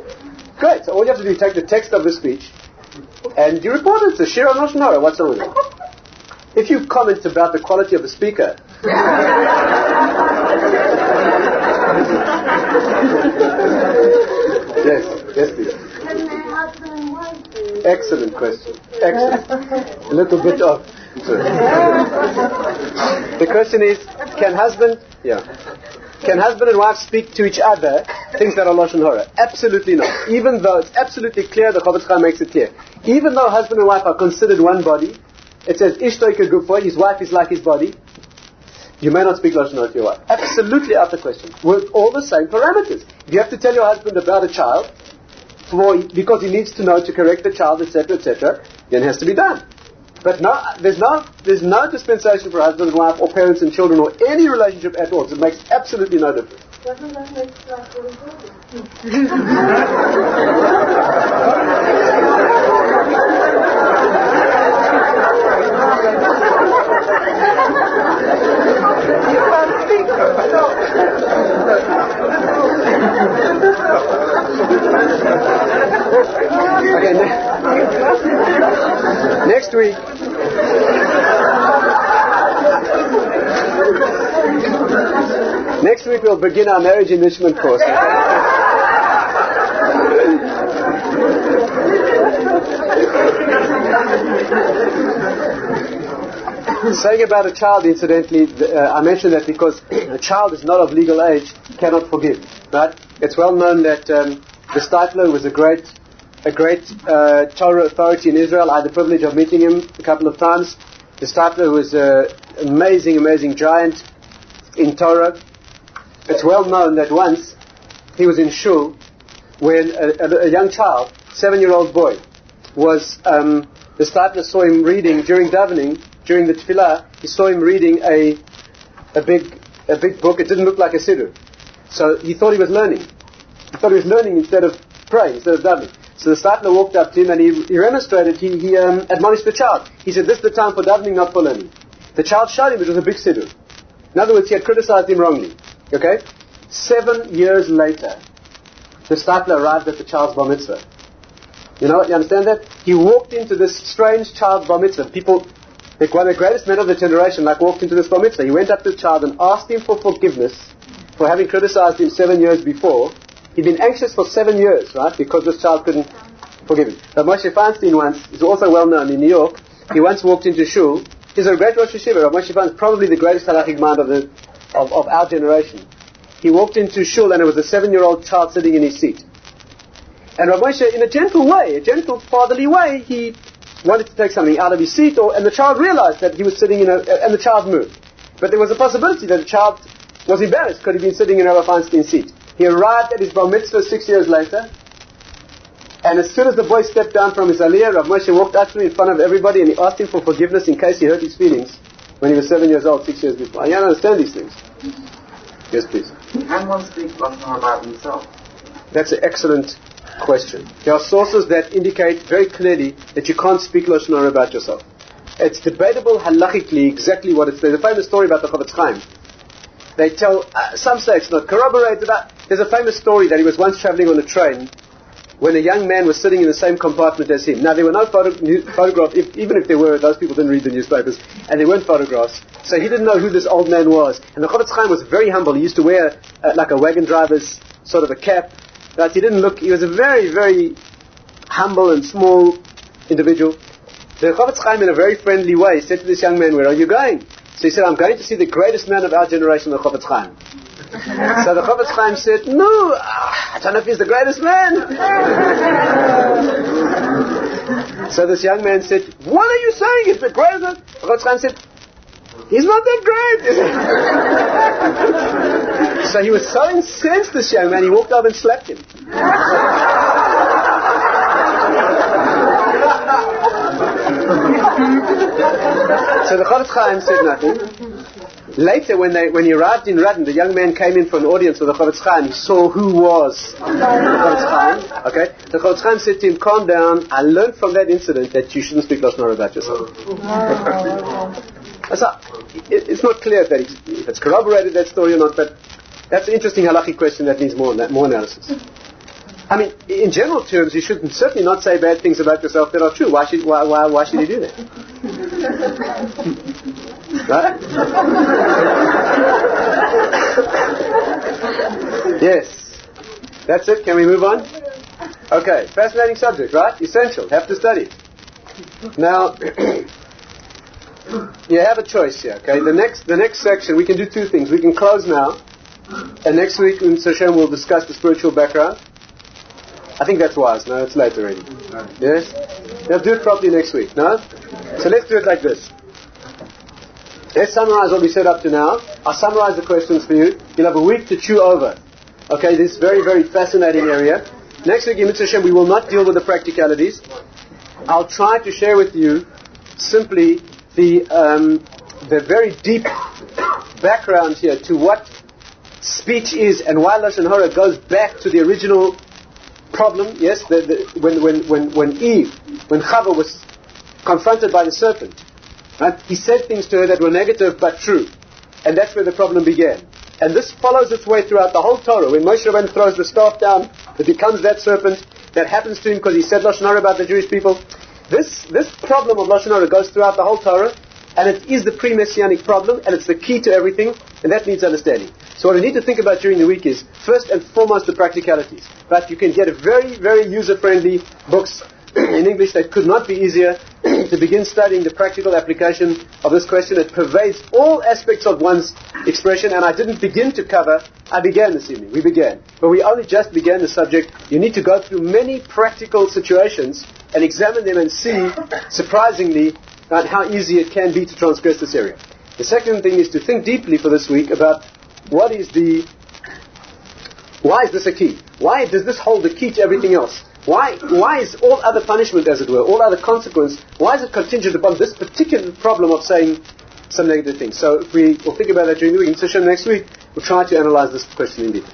Great. So all you have to do is take the text of the speech and you report it. It's a shir on Lashon Hara. What's wrong with it? If you comment about the quality of the speaker, yes, please. Excellent question. Excellent. A little bit of. The question is, can husband and wife speak to each other things that are Lashon Hara? Absolutely not. Even though it's absolutely clear, the Chavetz Chaim makes it clear. Even though husband and wife are considered one body, it says Ishto Kegufo, his wife is like his body. You may not speak Lashon Hara to your wife. Absolutely out of question. With all the same parameters. If you have to tell your husband about a child, because he needs to know to correct the child, etc., then it has to be done. But no, there's no dispensation for husband and wife or parents and children or any relationship at all. It makes absolutely no difference. Doesn't that make life really Okay, next week. Next week we'll begin our marriage enrichment course. saying about a child, incidentally, I mentioned that because a child is not of legal age, cannot forgive. Right? It's well known that the Stifler was a great Torah authority in Israel. I had the privilege of meeting him a couple of times. The Stifler was an amazing giant in Torah. It's well known that once he was in shul when a young child, 7-year-old boy, was the Stifler saw him reading during davening, during the tefillah. He saw him reading a big book. It didn't look like a siddur, so he thought he was learning. He thought he was learning instead of praying, instead of davening. So the Stifler walked up to him and he remonstrated. He admonished the child. He said, "This is the time for davening, not for learning." The child showed him it was a big siddur. In other words, he had criticized him wrongly. Okay? 7 years later, the Stifler arrived at the child's bar mitzvah. You know what? You understand that? He walked into this strange child's bar mitzvah. People, like one of the greatest men of the generation, walked into this bar mitzvah. He went up to the child and asked him for forgiveness for having criticized him 7 years before. He'd been anxious for 7 years, right? Because this child couldn't forgive him. But Moshe Feinstein once, is also well known in New York, he once walked into shul. He's a great Rosh Hashiva. Moshe Feinstein is probably the greatest halachic mind of our generation. He walked into shul and it was a 7-year-old child sitting in his seat. And Rabbi Moshe, in a gentle way, a gentle fatherly way, he wanted to take something out of his seat, and the child realized that he was sitting and the child moved. But there was a possibility that the child was embarrassed because he'd been sitting in Rabbi Feinstein's seat. He arrived at his bar mitzvah 6 years later, and as soon as the boy stepped down from his aliyah, Rabbi Moshe walked out to him in front of everybody and he asked him for forgiveness in case he hurt his feelings when he was 7 years old, 6 years before. I don't understand these things. Yes, please. Can one speak Lashon about himself? That's an excellent question. There are sources that indicate very clearly that you can't speak Lashon Hara about yourself. It's debatable halachically exactly what it's. There's a famous story about the Chofetz Chaim. They tell, some say it's not corroborated. There's a famous story that he was once traveling on a train when a young man was sitting in the same compartment as him. Now, there were no photographs, even if there were, those people didn't read the newspapers, and there weren't photographs, so he didn't know who this old man was. And the Chofetz Chaim was very humble. He used to wear like a wagon driver's sort of a cap. Right? He was a very, very humble and small individual. The Chofetz Chaim, in a very friendly way, said to this young man, "Where are you going?" So he said, "I'm going to see the greatest man of our generation, the Chofetz Chaim." So the Chofetz Chaim said, "No, I don't know if he's the greatest man." So this young man said, "What are you saying? He's the greatest?" The Chofetz Chaim said, "He's not that great." So he was so incensed, this young man, he walked over and slapped him. So the Chofetz Chaim said nothing. Later, when he arrived in Radin, the young man came in for an audience with the Chofetz Chaim. He saw who was the Chofetz Chaim. Okay, the Chofetz Chaim said to him, "Calm down. I learned from that incident that you shouldn't speak Lashon Hara about yourself." So, it's not clear if it's corroborated, that story or not, but that's an interesting halachic question that needs more analysis. I mean, in general terms, you should certainly not say bad things about yourself that are true. Why should you do that? Right? Yes. That's it. Can we move on? Okay. Fascinating subject, right? Essential. Have to study. Now, you have a choice here. Okay. The next section, we can do two things. We can close now, and next week in Session we'll discuss the spiritual background. I think that's wise. No, it's late already. Yes? They'll do it properly next week. No? So let's do it like this. Let's summarize what we said up to now. I'll summarize the questions for you. You'll have a week to chew over. Okay, this very, very fascinating area. Next week in Mitzvah Hashem, we will not deal with the practicalities. I'll try to share with you simply the very deep background here to what speech is and why Lashon Hara goes back to the original problem. Yes, when Chava was confronted by the serpent, right? He said things to her that were negative but true, and that's where the problem began. And this follows its way throughout the whole Torah. When Moshe Rabbeinu throws the staff down, it becomes that serpent. That happens to him because he said Lashon Hara about the Jewish people. This problem of Lashon Hara goes throughout the whole Torah, and it is the pre-messianic problem, and it's the key to everything, and that needs understanding. So what we need to think about during the week is, first and foremost, the practicalities. But you can get a very, very user-friendly books in English that could not be easier. to begin studying the practical application of this question. It pervades all aspects of one's expression, and I didn't begin to cover, I began this evening, we began. But we only just began the subject. You need to go through many practical situations and examine them and see, surprisingly, how easy it can be to transgress this area. The second thing is to think deeply for this week about why is this a key? Why does this hold the key to everything else? Why is all other punishment, as it were, all other consequence, why is it contingent upon this particular problem of saying some negative things? So if we'll think about that during the week. In session next week, we'll try to analyze this question in detail.